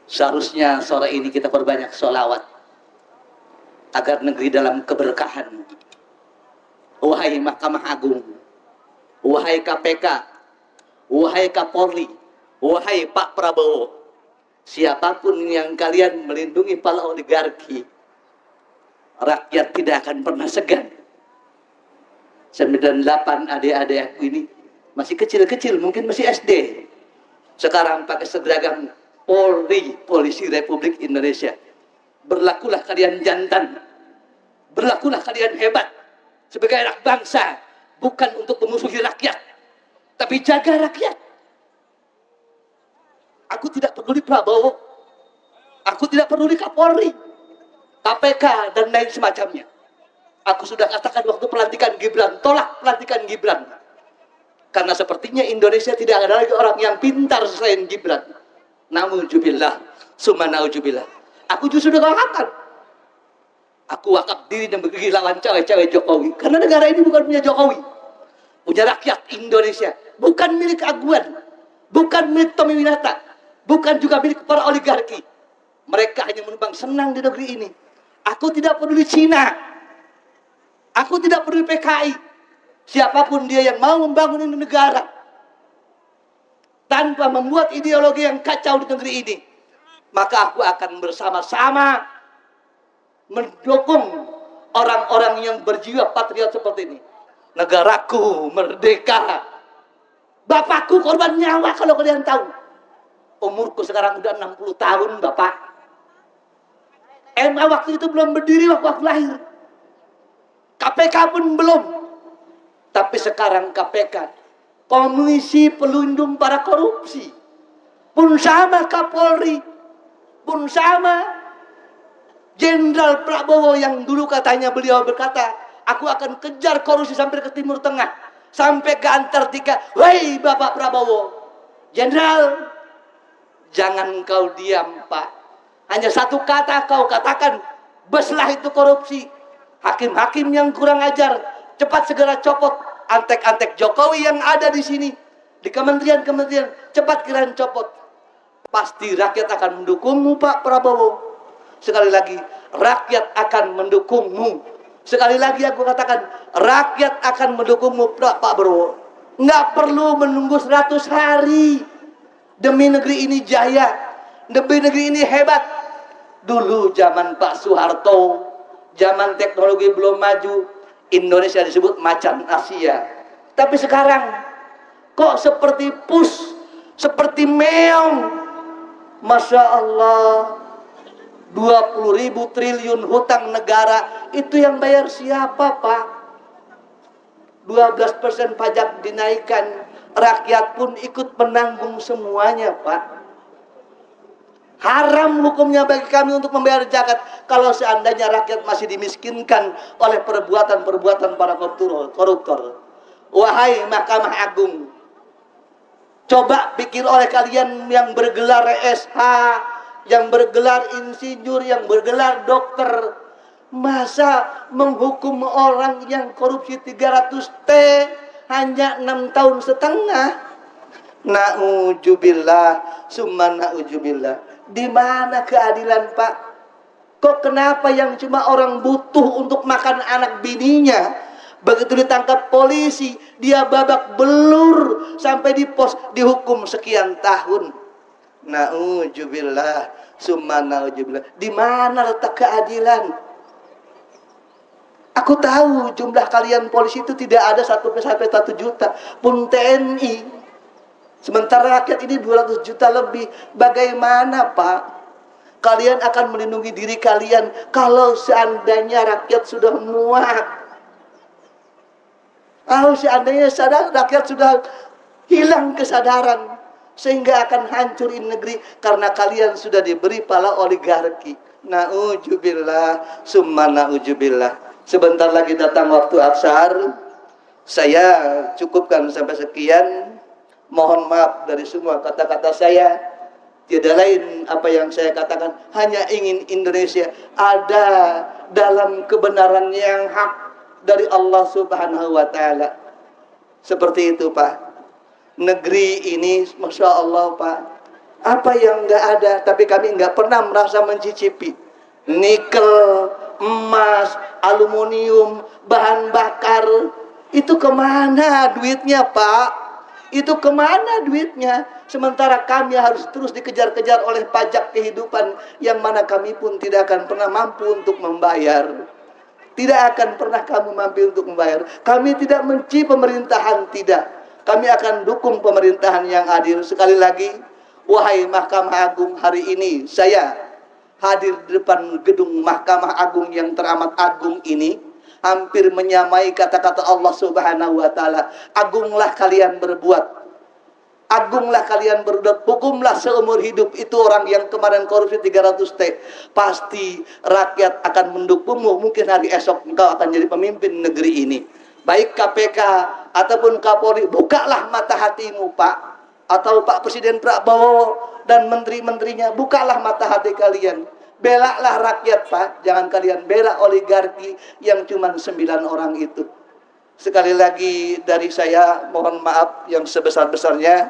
Seharusnya sore ini kita perbanyak sholawat agar negeri dalam keberkahan. Wahai Mahkamah Agung, wahai KPK, wahai Kapolri, wahai Pak Prabowo, siapapun yang kalian melindungi para oligarki, rakyat tidak akan pernah segan. 98 adik-adik aku ini masih kecil-kecil, mungkin masih SD. Sekarang pakai seragam Polri, Polisi Republik Indonesia. Berlakulah kalian jantan. Berlakulah kalian hebat. Sebagai anak bangsa, bukan untuk memusuhi rakyat, tapi jaga rakyat. Aku tidak peduli Prabowo. Aku tidak peduli Kapolri, KPK, dan lain semacamnya. Aku sudah katakan waktu pelantikan Gibran, tolak pelantikan Gibran. Karena sepertinya Indonesia tidak ada lagi orang yang pintar selain Gibran. Nauzubillah, summa nauzubillah. Aku justru sudah katakan, aku wakaf diri dan berdiri lawan cewek-cewek Jokowi. Karena negara ini bukan punya Jokowi, punya rakyat Indonesia. Bukan milik Aguan, bukan milik Tommy Winata, bukan juga milik para oligarki. Mereka hanya menumpang senang di negeri ini. Aku tidak peduli Cina, aku tidak peduli PKI. Siapapun dia yang mau membangun ini negara tanpa membuat ideologi yang kacau di negeri ini, maka aku akan bersama-sama mendukung orang-orang yang berjiwa patriot seperti ini. Negaraku merdeka. Bapakku korban nyawa kalau kalian tahu. Umurku sekarang udah 60 tahun, Bapak. MA waktu itu belum berdiri waktu aku lahir. KPK pun belum. Tapi sekarang KPK, Komisi Pelindung para Korupsi, pun sama Kapolri, pun sama Jenderal Prabowo yang dulu katanya beliau berkata, aku akan kejar korupsi sampai ke Timur Tengah, sampai ke Antartika. Woi Bapak Prabowo, Jenderal, jangan kau diam Pak. Hanya satu kata kau katakan, beslah itu korupsi. Hakim-hakim yang kurang ajar, cepat segera copot. Antek-antek Jokowi yang ada di sini, di kementerian-kementerian, cepat kalian copot. Pasti rakyat akan mendukungmu Pak Prabowo. Sekali lagi, rakyat akan mendukungmu. Sekali lagi aku katakan, rakyat akan mendukungmu Pak Prabowo. Nggak perlu menunggu 100 hari. Demi negeri ini jaya, demi negeri ini hebat. Dulu zaman Pak Soeharto, zaman teknologi belum maju, Indonesia disebut macan Asia. Tapi sekarang kok seperti pus, seperti meong. Masya Allah, 20.000 triliun hutang negara, itu yang bayar siapa Pak? 12% pajak dinaikkan, rakyat pun ikut menanggung semuanya Pak. Haram hukumnya bagi kami untuk membayar zakat kalau seandainya rakyat masih dimiskinkan oleh perbuatan-perbuatan para koruptor. Wahai Mahkamah Agung, coba pikir oleh kalian yang bergelar SH, yang bergelar insinyur, yang bergelar dokter, masa menghukum orang yang korupsi 300T hanya 6 tahun setengah? Na'udzubillah, summa na'udzubillah. Di mana keadilan Pak? Kok kenapa yang cuma orang butuh untuk makan anak bininya, begitu ditangkap polisi, dia babak belur sampai di pos dihukum sekian tahun? Na'udzubillah, summa na'udzubillah. Di mana letak keadilan? Aku tahu jumlah kalian polisi itu tidak ada sampai 1 juta pun TNI. Sementara rakyat ini 200 juta lebih. Bagaimana Pak? Kalian akan melindungi diri kalian kalau seandainya rakyat sudah muak. Kalau seandainya rakyat sudah hilang kesadaran, sehingga akan hancurin negeri karena kalian sudah diberi pala oligarki. Na'udzubillah, summa na'udzubillah. Sebentar lagi datang waktu asar. Saya cukupkan sampai sekian. Mohon maaf dari semua kata-kata saya. Tidak lain apa yang saya katakan, hanya ingin Indonesia ada dalam kebenaran yang hak dari Allah Subhanahu wa Ta'ala. Seperti itu Pak. Negeri ini Masya Allah Pak, apa yang nggak ada, tapi kami nggak pernah merasa mencicipi. Nikel, emas, aluminium, bahan bakar, itu kemana duitnya Pak? Itu kemana duitnya? Sementara kami harus terus dikejar-kejar oleh pajak kehidupan yang mana kami pun tidak akan pernah mampu untuk membayar. Tidak akan pernah kamu mampu untuk membayar. Kami tidak benci pemerintahan, tidak. Kami akan dukung pemerintahan yang adil. Sekali lagi, wahai Mahkamah Agung, hari ini saya hadir di depan gedung Mahkamah Agung yang teramat agung ini. Hampir menyamai kata-kata Allah Subhanahu wa Ta'ala, agunglah kalian berbuat Agunglah kalian berdua, hukumlah seumur hidup itu orang yang kemarin korupsi 300T. Pasti rakyat akan mendukungmu. Mungkin hari esok engkau akan jadi pemimpin negeri ini. Baik KPK ataupun Kapolri, bukalah mata hatimu Pak. Atau Pak Presiden Prabowo dan menteri-menterinya, bukalah mata hati kalian. Belalah rakyat Pak. Jangan kalian bela oligarki yang cuma 9 orang itu. Sekali lagi dari saya mohon maaf yang sebesar-besarnya.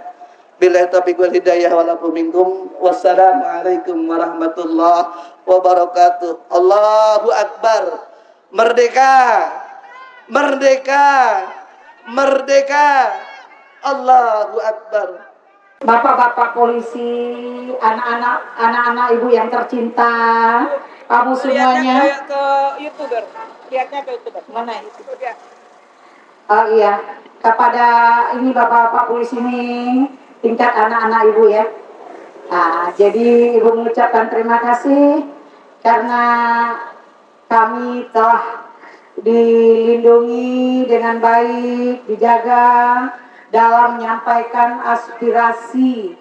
Billahi taufiq wal hidayah walakum minkum. Wassalamualaikum warahmatullahi wabarakatuh. Allahu Akbar. Merdeka. Merdeka. Merdeka. Allahu Akbar.
Bapak-bapak polisi, anak-anak ibu yang tercinta, kamu semuanya.
Lihatnya ke YouTuber. Lihatnya ke YouTuber.
Mana itu?
Dia.
Oh iya, kepada ini bapak-bapak polisi ini tingkat anak-anak ibu ya. Nah, jadi ibu mengucapkan terima kasih karena kami telah dilindungi dengan baik, dijaga dalam menyampaikan aspirasi.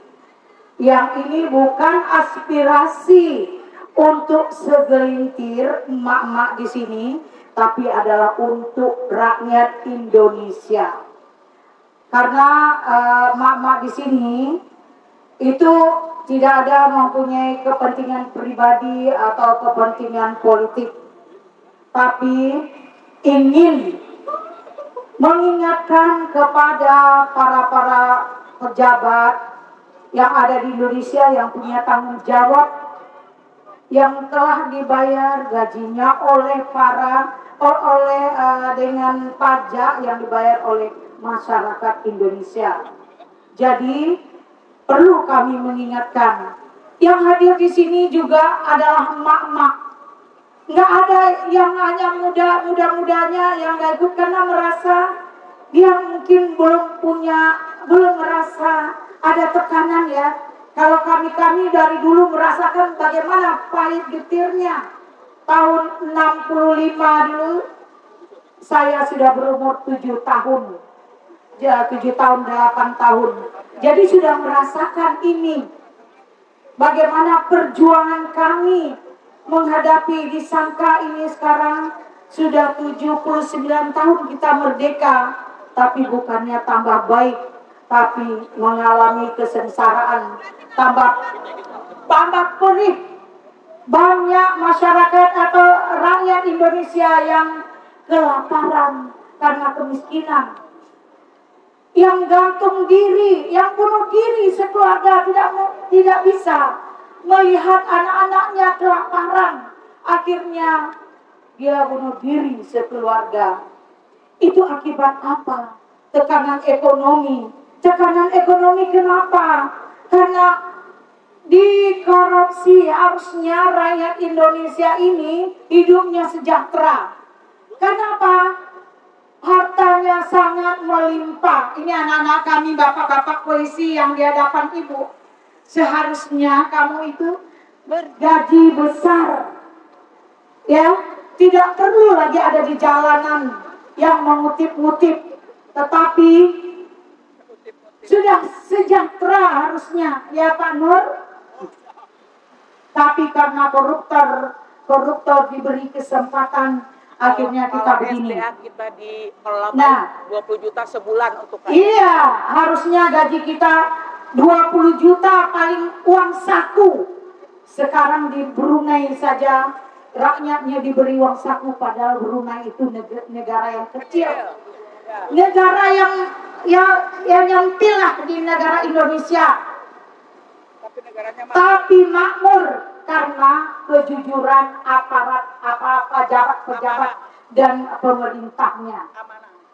Yang ini bukan aspirasi untuk segelintir emak-emak di sini, tapi adalah untuk rakyat Indonesia. Karena emak-emak di sini itu tidak ada mempunyai kepentingan pribadi atau kepentingan politik, tapi ingin mengingatkan kepada para pejabat yang ada di Indonesia yang punya tanggung jawab, yang telah dibayar gajinya dengan pajak yang dibayar oleh masyarakat Indonesia. Jadi perlu kami mengingatkan, yang hadir di sini juga adalah emak-emak. Nggak ada yang hanya muda-mudanya yang nggak ikut karena merasa dia mungkin belum merasa ada tekanan ya. Kalau kami dari dulu merasakan bagaimana pahit getirnya. Tahun 65 dulu saya sudah berumur 7 tahun. Ya, 7 tahun, 8 tahun. Jadi sudah merasakan ini. Bagaimana perjuangan kami menghadapi disangka ini sekarang sudah 79 tahun kita merdeka. Tapi bukannya tambah baik, tapi mengalami kesengsaraan. Tambah perih. Banyak masyarakat atau rakyat Indonesia yang kelaparan karena kemiskinan, yang gantung diri, yang bunuh diri sekeluarga, tidak bisa melihat anak-anaknya kelaparan, akhirnya dia bunuh diri sekeluarga. Itu akibat apa? Tekanan ekonomi. Tekanan ekonomi kenapa? Karena dikorupsi. Harusnya rakyat Indonesia ini hidupnya sejahtera. Kenapa? Hartanya sangat melimpah. Ini anak-anak kami, bapak-bapak polisi yang di hadapan ibu. Seharusnya kamu itu bergaji besar. Ya, tidak perlu lagi ada di jalanan yang mengutip-ngutip. Tetapi sudah sejahtera harusnya, ya Pak Nur. Tapi karena koruptor diberi kesempatan, akhirnya kita begini.
Kita
Nah,
20 juta sebulan untuk
iya, harusnya gaji kita 20 juta paling uang saku. Sekarang di Brunei saja rakyatnya diberi uang saku, padahal Brunei itu negara yang kecil. Negara yang nyempil lah di negara Indonesia. Tapi makmur karena kejujuran aparat pejabat dan pemerintahnya,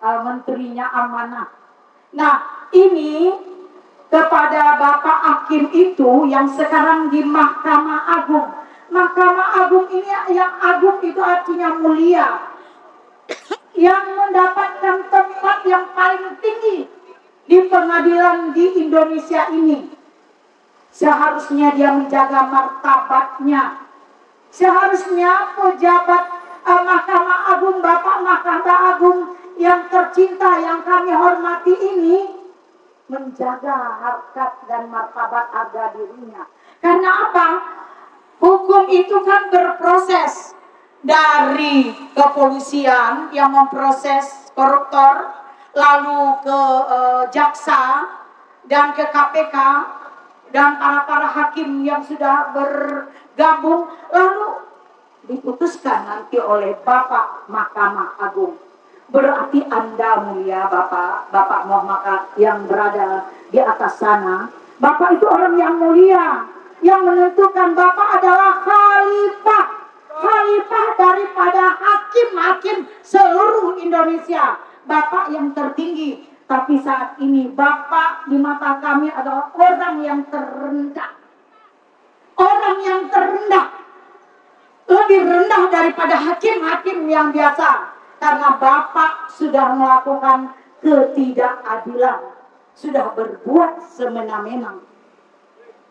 menterinya amanah. Nah, ini kepada Bapak Hakim itu yang sekarang di Mahkamah Agung. Mahkamah Agung ini, yang agung itu artinya mulia, yang mendapatkan tempat yang paling tinggi di pengadilan di Indonesia ini. Seharusnya dia menjaga martabatnya. Seharusnya pejabat Mahkamah Agung, Bapak Mahkamah Agung yang tercinta, yang kami hormati ini,
menjaga harkat dan martabat harga dirinya. Karena apa? Hukum itu kan berproses dari kepolisian yang memproses koruptor, lalu ke jaksa dan ke KPK dan para hakim yang sudah bergabung, lalu diputuskan nanti oleh Bapak Mahkamah Agung. Berarti Anda mulia Bapak Muhammad yang berada di atas sana, Bapak itu orang yang mulia, yang menentukan Bapak adalah khalifah daripada hakim-hakim seluruh Indonesia, Bapak yang tertinggi. Tapi saat ini Bapak di mata kami adalah orang yang terendah, lebih rendah daripada hakim-hakim yang biasa, karena Bapak sudah melakukan ketidakadilan, sudah berbuat semena-mena,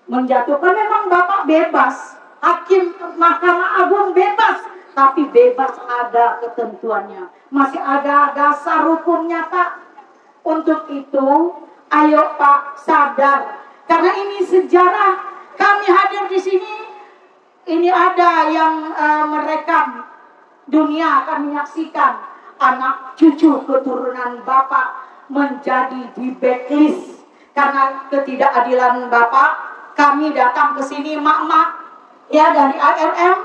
menjatuhkan. Memang Bapak bebas, hakim Mahkamah Agung bebas, tapi bebas ada ketentuannya, masih ada dasar hukumnya Pak. Untuk itu ayo Pak sadar, karena ini sejarah. Kami hadir di sini, ini ada yang merekam, dunia akan menyaksikan anak cucu keturunan Bapak menjadi di backlist karena ketidakadilan Bapak. Kami datang ke sini, mak-mak ya dari ARM,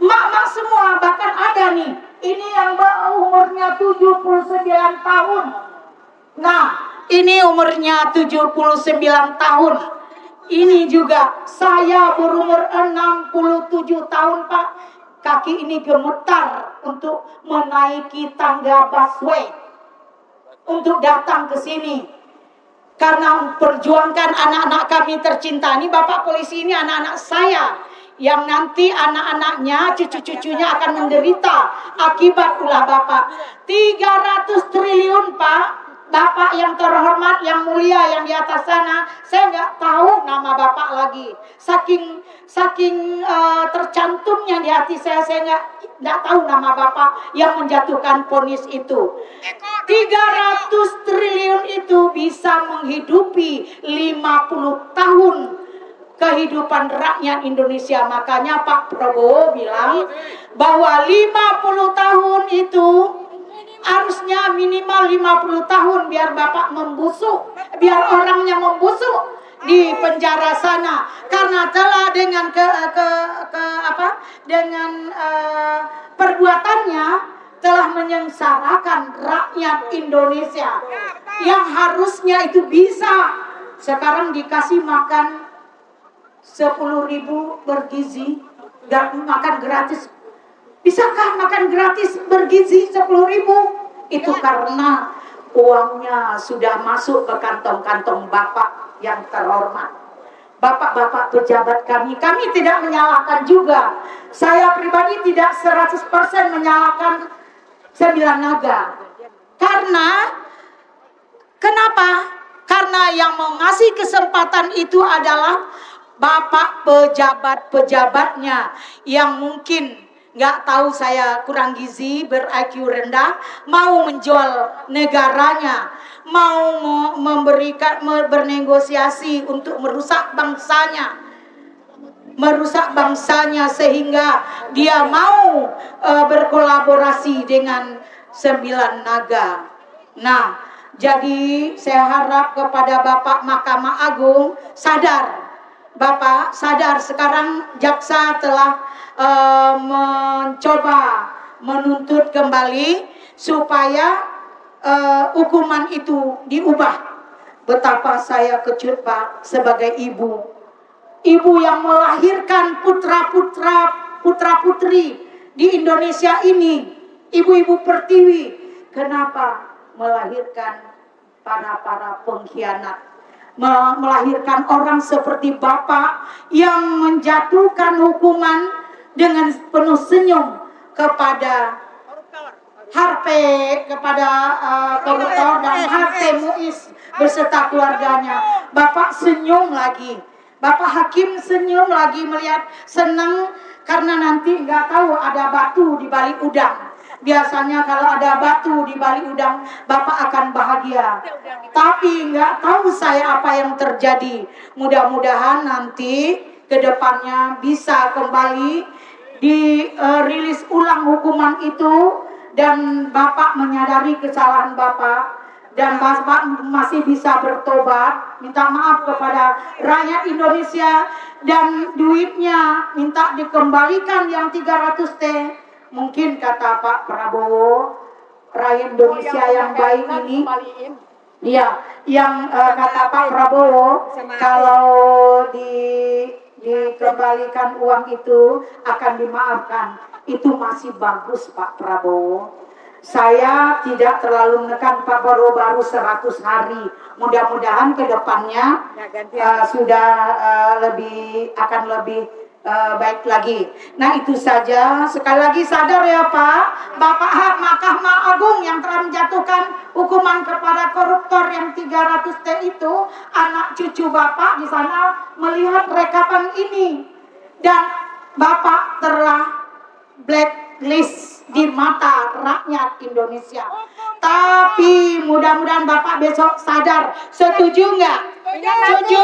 mak-mak semua, bahkan ada nih, ini yang umurnya 79 tahun. Nah, ini umurnya 79 tahun. Ini juga saya berumur 67 tahun Pak. Kaki ini gemetar untuk menaiki tangga busway untuk datang ke sini. Karena perjuangkan anak-anak kami tercinta. Ini Bapak polisi, ini anak-anak saya, yang nanti anak-anaknya, cucu-cucunya akan menderita akibat ulah Bapak. 300 triliun Pak. Bapak yang terhormat, yang mulia, yang di atas sana, saya nggak tahu nama Bapak lagi. Saking tercantumnya di hati saya nggak tahu nama Bapak yang menjatuhkan vonis itu. 300 triliun itu bisa menghidupi 50 tahun kehidupan rakyat Indonesia. Makanya Pak Prabowo bilang bahwa 50 tahun itu harusnya minimal 50 tahun biar Bapak membusuk, biar orangnya membusuk di penjara sana, karena telah dengan perbuatannya telah menyengsarakan rakyat Indonesia yang harusnya itu bisa sekarang dikasih makan 10.000 bergizi, makan gratis. Bisakah makan gratis bergizi 10.000? Itu karena uangnya sudah masuk ke kantong-kantong Bapak yang terhormat. Bapak-bapak pejabat kami tidak menyalahkan juga. Saya pribadi tidak 100% menyalahkan 9 naga. Kenapa? Karena yang mengasih kesempatan itu adalah Bapak pejabat-pejabatnya yang mungkin nggak tahu saya kurang gizi, ber-IQ rendah, mau menjual negaranya, mau bernegosiasi untuk merusak bangsanya sehingga dia mau berkolaborasi dengan 9 naga. Nah, jadi saya harap kepada Bapak Mahkamah Agung sadar. Bapak sadar sekarang jaksa telah mencoba menuntut kembali supaya hukuman itu diubah. Betapa saya kecut Pak sebagai ibu yang melahirkan putra-putri di Indonesia ini, ibu-ibu pertiwi. Kenapa melahirkan para pengkhianat, melahirkan orang seperti Bapak yang menjatuhkan hukuman dengan penuh senyum kepada koruptor dan Harvey Muiz beserta keluarganya. Bapak senyum lagi, Bapak hakim senyum lagi, melihat senang karena nanti nggak tahu ada batu di balik udang.
biasanya kalau ada batu di balik udang, Bapak akan bahagia. Tapi nggak tahu saya apa yang terjadi. Mudah-mudahan nanti ke depannya bisa kembali dirilis ulang hukuman itu, dan Bapak menyadari kesalahan Bapak, dan Bapak masih bisa bertobat, minta maaf kepada rakyat Indonesia, dan duitnya minta dikembalikan yang 300 T. Mungkin kata Pak Prabowo, rakyat Indonesia yang baik ini, ya, yang kata Pak Prabowo, kalau dikembalikan uang itu akan dimaafkan. Itu masih bagus Pak Prabowo. Saya tidak terlalu menekan Pak Prabowo baru 100 hari. Mudah-mudahan ke depannya sudah akan lebih baik lagi. Nah itu saja. Sekali lagi sadar ya Pak, Bapak Mahkamah Agung yang telah menjatuhkan hukuman kepada koruptor yang 300 T itu, anak cucu Bapak di sana melihat rekapan ini, dan Bapak telah blacklist di mata rakyat Indonesia. Tapi mudah-mudahan Bapak besok sadar. Setuju nggak? Setuju.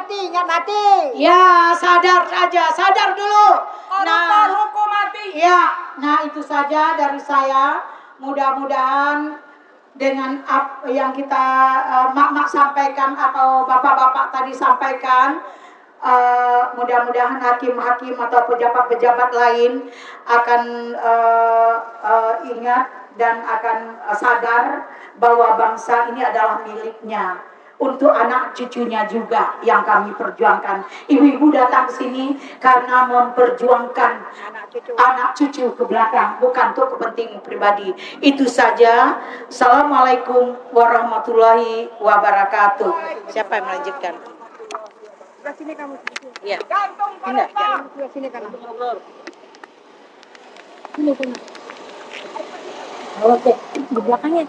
Ingat mati.
Ya, sadar saja, sadar dulu.
Koruptor hukum mati.
Ya, nah itu saja dari saya. Mudah-mudahan dengan apa yang kita mak-mak sampaikan atau bapak-bapak tadi sampaikan, mudah-mudahan hakim-hakim atau pejabat-pejabat lain akan ingat dan akan sadar bahwa bangsa ini adalah miliknya, untuk anak cucunya juga yang kami perjuangkan. Ibu-ibu datang ke sini karena memperjuangkan anak cucu ke belakang, bukan untuk kepentingan pribadi. Itu saja. Assalamualaikum warahmatullahi wabarakatuh.
Siapa yang melanjutkan?
Sini kamu.
Iya.
Gantung
Enggak,
koruptor.
sini kan.
Oke, di belakangnya.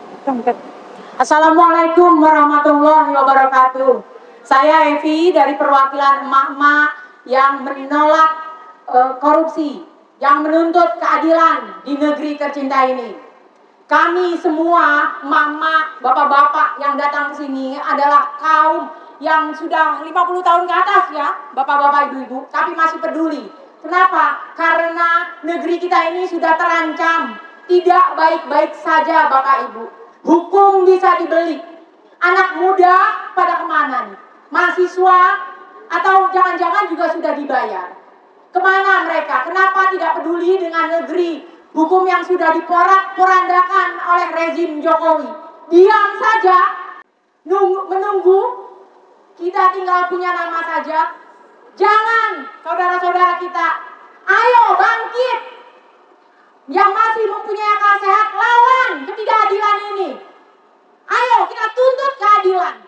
Assalamualaikum warahmatullahi wabarakatuh. Saya Evi dari perwakilan emak-emak yang menolak korupsi, yang menuntut keadilan di negeri tercinta ini. Kami semua, mama, bapak-bapak yang datang ke sini adalah kaum yang sudah 50 tahun ke atas ya, bapak-bapak, ibu-ibu, tapi masih peduli. Kenapa? Karena negeri kita ini sudah terancam, tidak baik-baik saja Bapak Ibu. Hukum bisa dibeli. Anak muda pada kemana nih? Mahasiswa atau jangan-jangan juga sudah dibayar. Kemana mereka? Kenapa tidak peduli dengan negeri? Hukum yang sudah diporak-porandakan oleh rezim Jokowi. Diam saja, menunggu kita tinggal punya nama saja. Jangan, saudara-saudara kita, ayo bangkit. Yang masih mempunyai akal sehat, lawan ketidakadilan ini. Ayo kita tuntut keadilan.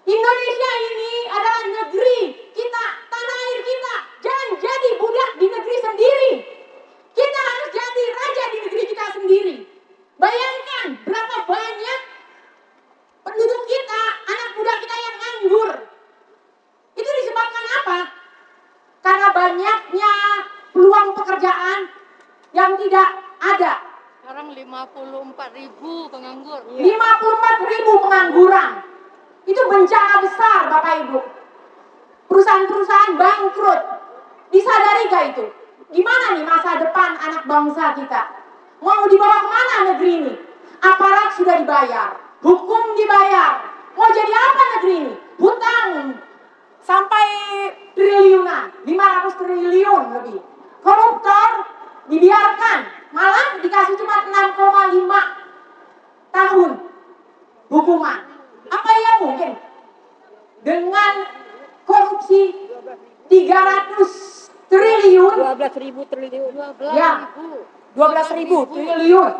Indonesia ini adalah negeri kita, tanah air kita. Jangan jadi budak di negeri sendiri. Kita harus jadi raja di negeri kita sendiri. Bayangkan berapa banyak penduduk kita, anak muda kita yang nganggur. Itu disebabkan apa? Karena banyaknya peluang pekerjaan yang tidak ada.
Sekarang 54.000 penganggur.
54.000 pengangguran. Itu bencana besar Bapak Ibu. Perusahaan-perusahaan bangkrut. Disadari gak itu? Gimana nih masa depan anak bangsa kita? Mau dibawa kemana negeri ini? Aparat sudah dibayar, hukum dibayar. Mau jadi apa negeri ini? Hutang sampai triliunan, 500 triliun lebih. Koruptor dibiarkan, malah dikasih cuma 6,5 tahun hukuman. Apa yang mungkin dengan korupsi 300 triliun,
12.000 triliun.
ya, 12.000 triliun.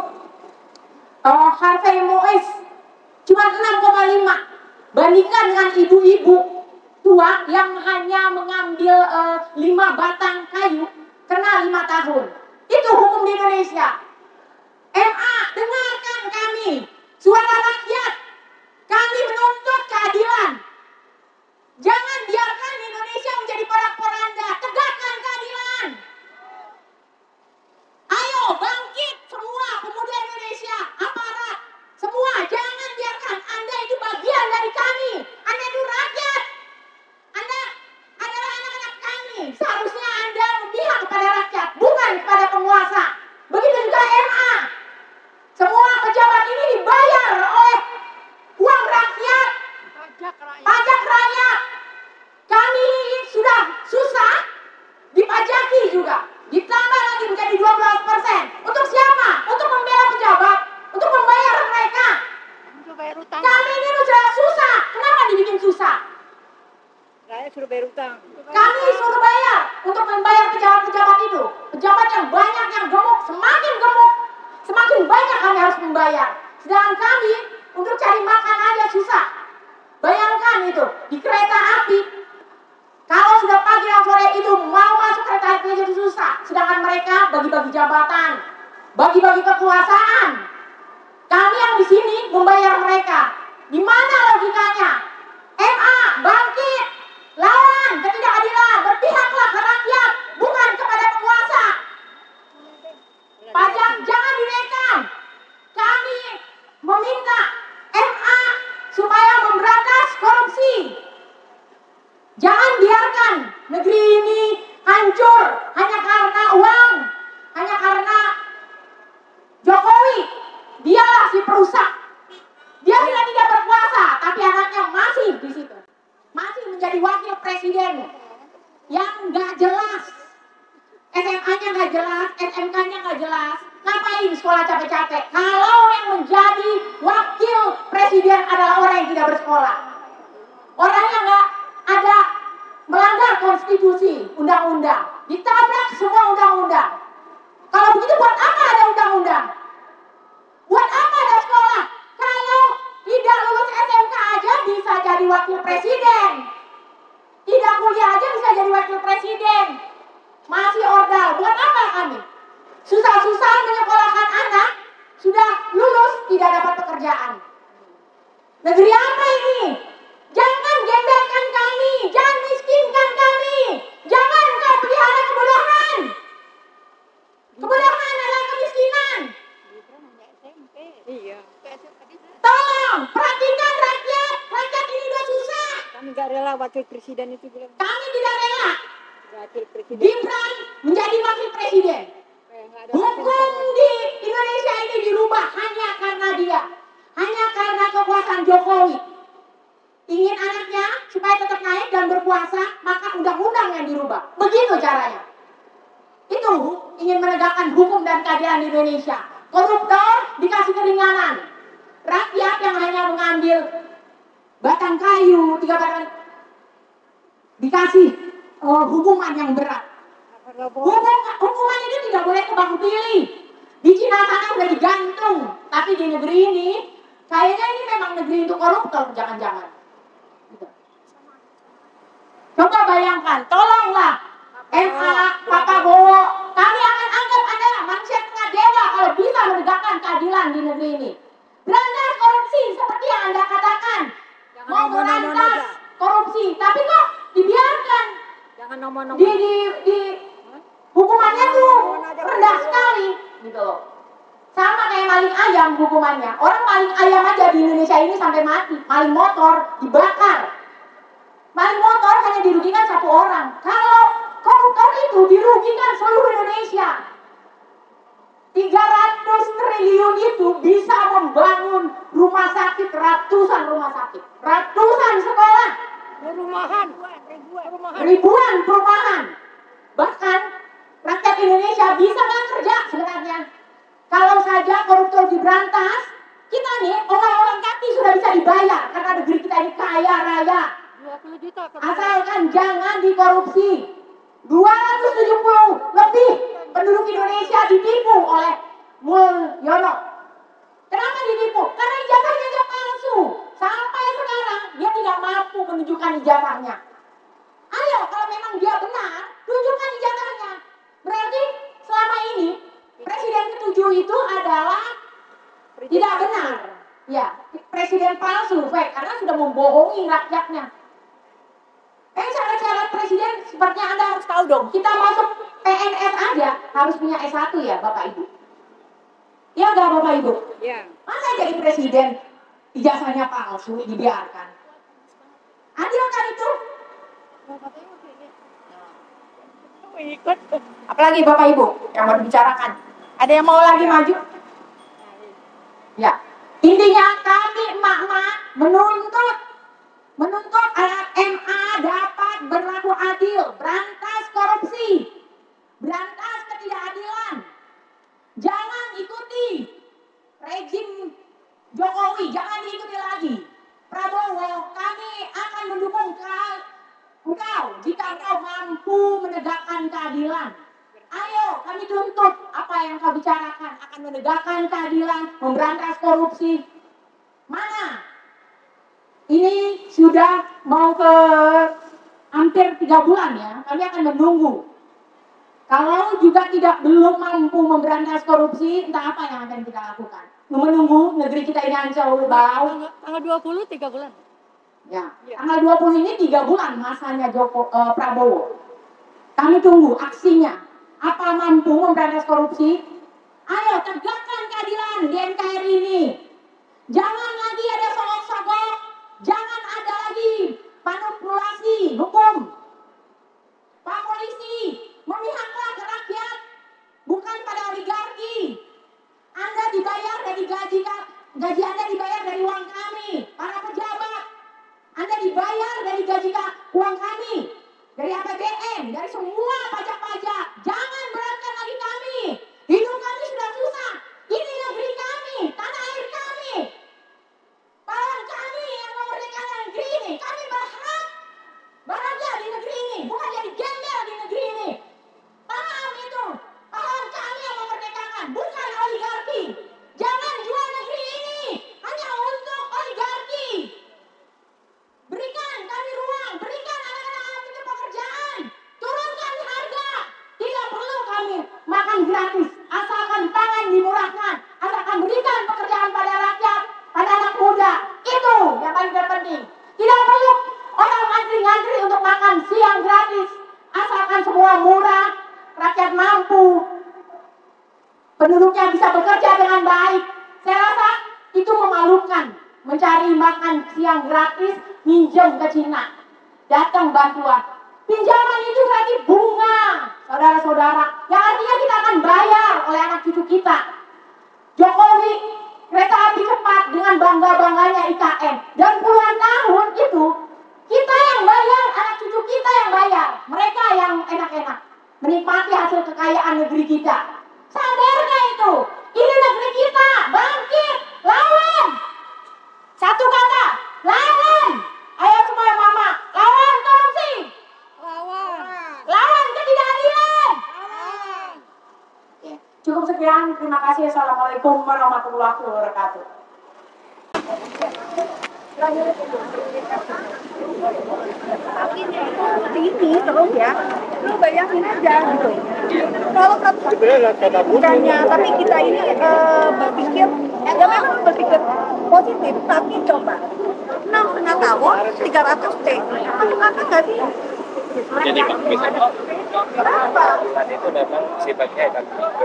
Harvey Mois cuma 6,5. Bandingkan dengan ibu-ibu tua yang hanya mengambil 5 batang kayu, kena 5 tahun. Itu hukum di Indonesia. MA, dengarkan kami, suara rakyat. Kami menuntut keadilan. Jangan biarkan Indonesia menjadi porak-poranda. Tegakkan keadilan. Ayo bangkit semua
banyak kami harus membayar. Sedangkan kami untuk cari makan aja susah. Bayangkan itu, di kereta api, kalau sudah pagi dan sore itu mau masuk kereta api jadi susah. Sedangkan mereka bagi-bagi jabatan, bagi-bagi kekuasaan. Kami yang di sini membayar mereka. Di mana logikanya? MA bangkit, lawan ketidakadilan, berpihaklah ke rakyat, bukan kepada penguasa. Pajak jangan dinaikkan. Kami meminta MA supaya memberantas korupsi. Jangan biarkan negeri ini hancur hanya karena uang, hanya karena Jokowi. Dialah si perusak. Dia sudah tidak berkuasa, tapi anaknya masih di situ. Masih menjadi wakil presiden yang nggak jelas. SMA-nya nggak jelas, SMK-nya nggak jelas. Ngapain sekolah capek-capek? Kalau yang menjadi wakil presiden adalah orang yang tidak bersekolah. Orang yang nggak ada melanggar konstitusi, undang-undang. Ditabrak semua undang-undang. Kalau begitu buat apa ada undang-undang? Buat apa ada sekolah? Kalau tidak lulus SMK aja bisa jadi wakil presiden. Tidak kuliah aja bisa jadi wakil presiden. Masih ordal. Buat apa kami? Susah-susah menyekolahkan anak, sudah lulus tidak dapat pekerjaan. Negeri apa ini? Jangan gembelkan kami, jangan miskinkan kami. Jangan kau pelihara kebodohan. Kebodohan adalah kemiskinan. Tolong perhatikan rakyat. Rakyat ini udah susah.
Kami gak rela wakil presiden itu bilang.
Kami tidak rela
Wakil presiden.
Gibran menjadi wakil presiden. Hukum di Indonesia ini dirubah hanya karena dia. Hanya karena kekuasaan Jokowi. Ingin anaknya supaya tetap naik dan berkuasa, maka undang-undang yang dirubah. Begitu caranya. Itu ingin menegakkan hukum dan keadilan di Indonesia. Koruptor dikasih keringanan. Rakyat yang hanya mengambil batang kayu, 3 batang, dikasih hukuman yang berat. Hukuman itu tidak boleh tebang pilih. Di Cina sana udah digantung. Tapi di negeri ini, kayaknya ini memang negeri untuk koruptor, jangan-jangan. Gitu. Coba bayangkan, tolonglah MA, Pak Prabowo, kami akan anggap Anda manusia setengah dewa kalau bisa menegakkan keadilan di negeri ini. Berantas korupsi seperti yang Anda katakan. Mau berantas korupsi, tapi kok dibiarkan.
Jangan nomor-nomor.
Di hukumannya tuh rendah sekali, gitu loh. Sama kayak maling ayam hukumannya. Orang maling ayam aja di Indonesia ini sampai mati. Maling motor dibakar. Maling motor hanya dirugikan 1 orang. Kalau koruptor itu dirugikan seluruh Indonesia. 300 triliun itu bisa membangun rumah sakit, ratusan rumah sakit, ratusan sekolah, ribuan perumahan. Bahkan rakyat Indonesia bisa nggak kerja sebenarnya. Kalau saja koruptor diberantas, kita nih orang-orang kaki sudah bisa dibayar karena negeri kita ini kaya raya. Asalkan jangan dikorupsi. 270 lebih penduduk Indonesia ditipu oleh Mulyono. Kenapa ditipu? Karena ijazahnya aja palsu. Sampai sekarang dia tidak mampu menunjukkan ijazahnya. Ayo, kalau memang dia benar, tunjukkan ijazahnya. Berarti selama ini presiden ke-7 itu adalah tidak benar. Ya, presiden palsu, fake, karena sudah membohongi rakyatnya. Syarat-syarat presiden sepertinya Anda harus tahu dong. Kita masuk PNS aja harus punya S1 ya Bapak Ibu. Ya enggak Bapak Ibu?
Iya.
Masa jadi presiden ijazahnya palsu dibiarkan? Adil kan itu?
Ikut.
Apalagi Bapak Ibu yang mau dibicarakan? Ada yang mau lagi maju? Ya. Intinya kami emak-emak menuntut anak MA dapat berlaku adil, berantas korupsi, berantas ketidakadilan. Jangan ikuti rejim Jokowi, jangan diikuti lagi. Prabowo, kami akan mendukung engkau jika engkau mampu menegakkan keadilan. Ayo,
kami tuntut apa yang kau bicarakan, akan menegakkan keadilan, memberantas korupsi. Mana? Ini sudah mau ke hampir 3 bulan ya, kami akan menunggu. Kalau juga belum mampu memberantas korupsi, entah apa yang akan kita lakukan. Menunggu negeri kita ini hancur bau.
Tanggal 20 3 bulan.
Ya, tanggal 20 ini 3 bulan masanya Prabowo. Kami tunggu aksinya. Apa mampu memberantas korupsi? Ayo tegakkan keadilan di NKRI ini. Jangan lagi ada sogok-sogok. Jangan ada lagi manipulasi hukum. Pak Polisi, memihaklah ke rakyat, bukan pada oligarki. Anda dibayar dari gaji Anda dibayar dari uang kami, para pejabat. Anda dibayar dari gaji uang kami, dari APBN, dari semua pajak-pajak. Jangan beratkan lagi kami. Hidup kami sudah susah. Ini negeri kami, tanah air kami. Pahlawan kami yang memerdekakan negeri ini. Kami berhak bahagia di negeri ini, bukan jadi gembel di negeri ini. Paham itu? Pahlawan kami yang memerdekakan, bukan oligarki. Jangan jual negeri ini hanya untuk oligarki. Berikan kami ruang, berikan anak-anak kita pekerjaan, turunkan harga. Tidak perlu kami makan gratis, asalkan pangan dimurahkan, asalkan berikan pekerjaan pada rakyat, pada anak muda. Itu yang paling terpenting. Tidak perlu orang ngantri-ngantri untuk makan siang gratis, asalkan semua murah, rakyat mampu, penduduknya bisa bekerja dengan baik. Saya rasa itu memalukan, mencari makan siang gratis, minjem ke Cina, datang bantuan. Pinjaman itu berarti bunga, saudara-saudara, yang artinya kita akan bayar oleh anak cucu kita. Jokowi kereta api cepat dengan bangga-bangganya IKN, dan puluhan tahun itu kita yang bayar, anak cucu kita yang bayar, mereka yang enak-enak menikmati hasil kekayaan negeri kita. Sadarnya itu, ini negeri kita, bangkit, lawan. Satu kata, lawan. Ayo semua mama, lawan korupsi. Lawan ketidakadilan. Cukup sekian, terima kasih. Assalamualaikum warahmatullahi wabarakatuh.
Ini terus ya, lu bayangin aja gitu. Kalau bukannya, tapi kita ini berpikir, ya memang berpikir positif, tapi coba 6,5 tahun 300 T, masuk akal nggak sih?
Jadi Pak,
Berapa?
tadi itu memang sifatnya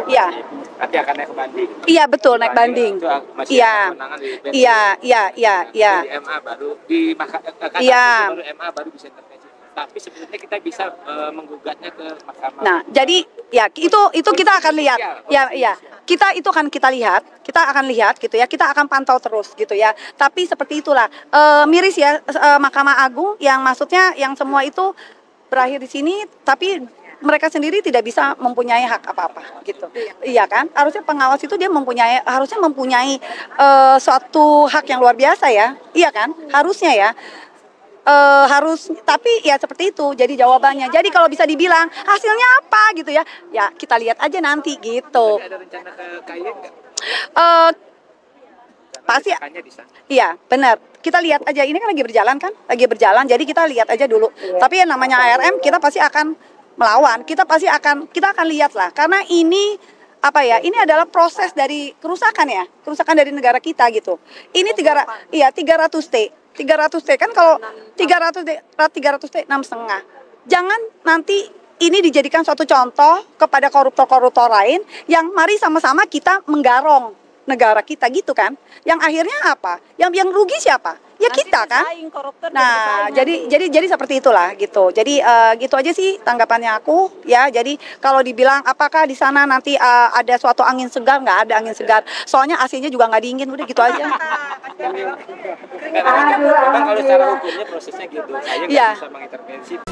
Iya.
nanti akan naik banding.
Iya betul, naik banding.
Itu masih
Iya.
ada kewenangan di BPN.
Iya.
Di MA baru di
Iya.
baru MA baru bisa intervensi. Tapi sebenarnya kita bisa menggugatnya ke mahkamah.
Nah, jadi ya itu kita akan lihat. Ya. Kita itu akan kita akan lihat gitu ya. Kita akan pantau terus gitu ya. Tapi seperti itulah miris ya Mahkamah Agung yang maksudnya yang semua itu berakhir di sini, tapi mereka sendiri tidak bisa mempunyai hak apa-apa gitu. Iya kan? Harusnya pengawas itu dia harusnya mempunyai suatu hak yang luar biasa ya. Iya kan? Harusnya ya. Tapi ya seperti itu jadi jawabannya. Jadi kalau bisa dibilang hasilnya apa gitu ya, ya kita lihat aja nanti gitu.
Ada rencana ke KAI enggak?
Pasti. Iya, benar. Kita lihat aja, ini kan lagi berjalan, jadi kita lihat aja dulu. Tapi yang namanya ARM kita pasti akan melawan, kita akan lihat lah, karena ini apa ya, ini adalah proses dari kerusakan dari negara kita gitu. Ini 300 T kan, kalau 300 T 6,5. Jangan nanti ini dijadikan suatu contoh kepada koruptor-koruptor lain yang mari sama-sama kita menggarong negara kita gitu kan. Yang akhirnya apa? Yang rugi siapa? Ya nanti kita kan. Nah, jadi seperti itulah gitu. Jadi gitu aja sih tanggapannya aku ya. Jadi kalau dibilang apakah di sana nanti ada suatu angin segar, nggak ada angin segar. Soalnya AC-nya juga nggak dingin, udah gitu aja.
Memang kalau secara hukumnya prosesnya gitu. Saya nggak bisa mengintervensi.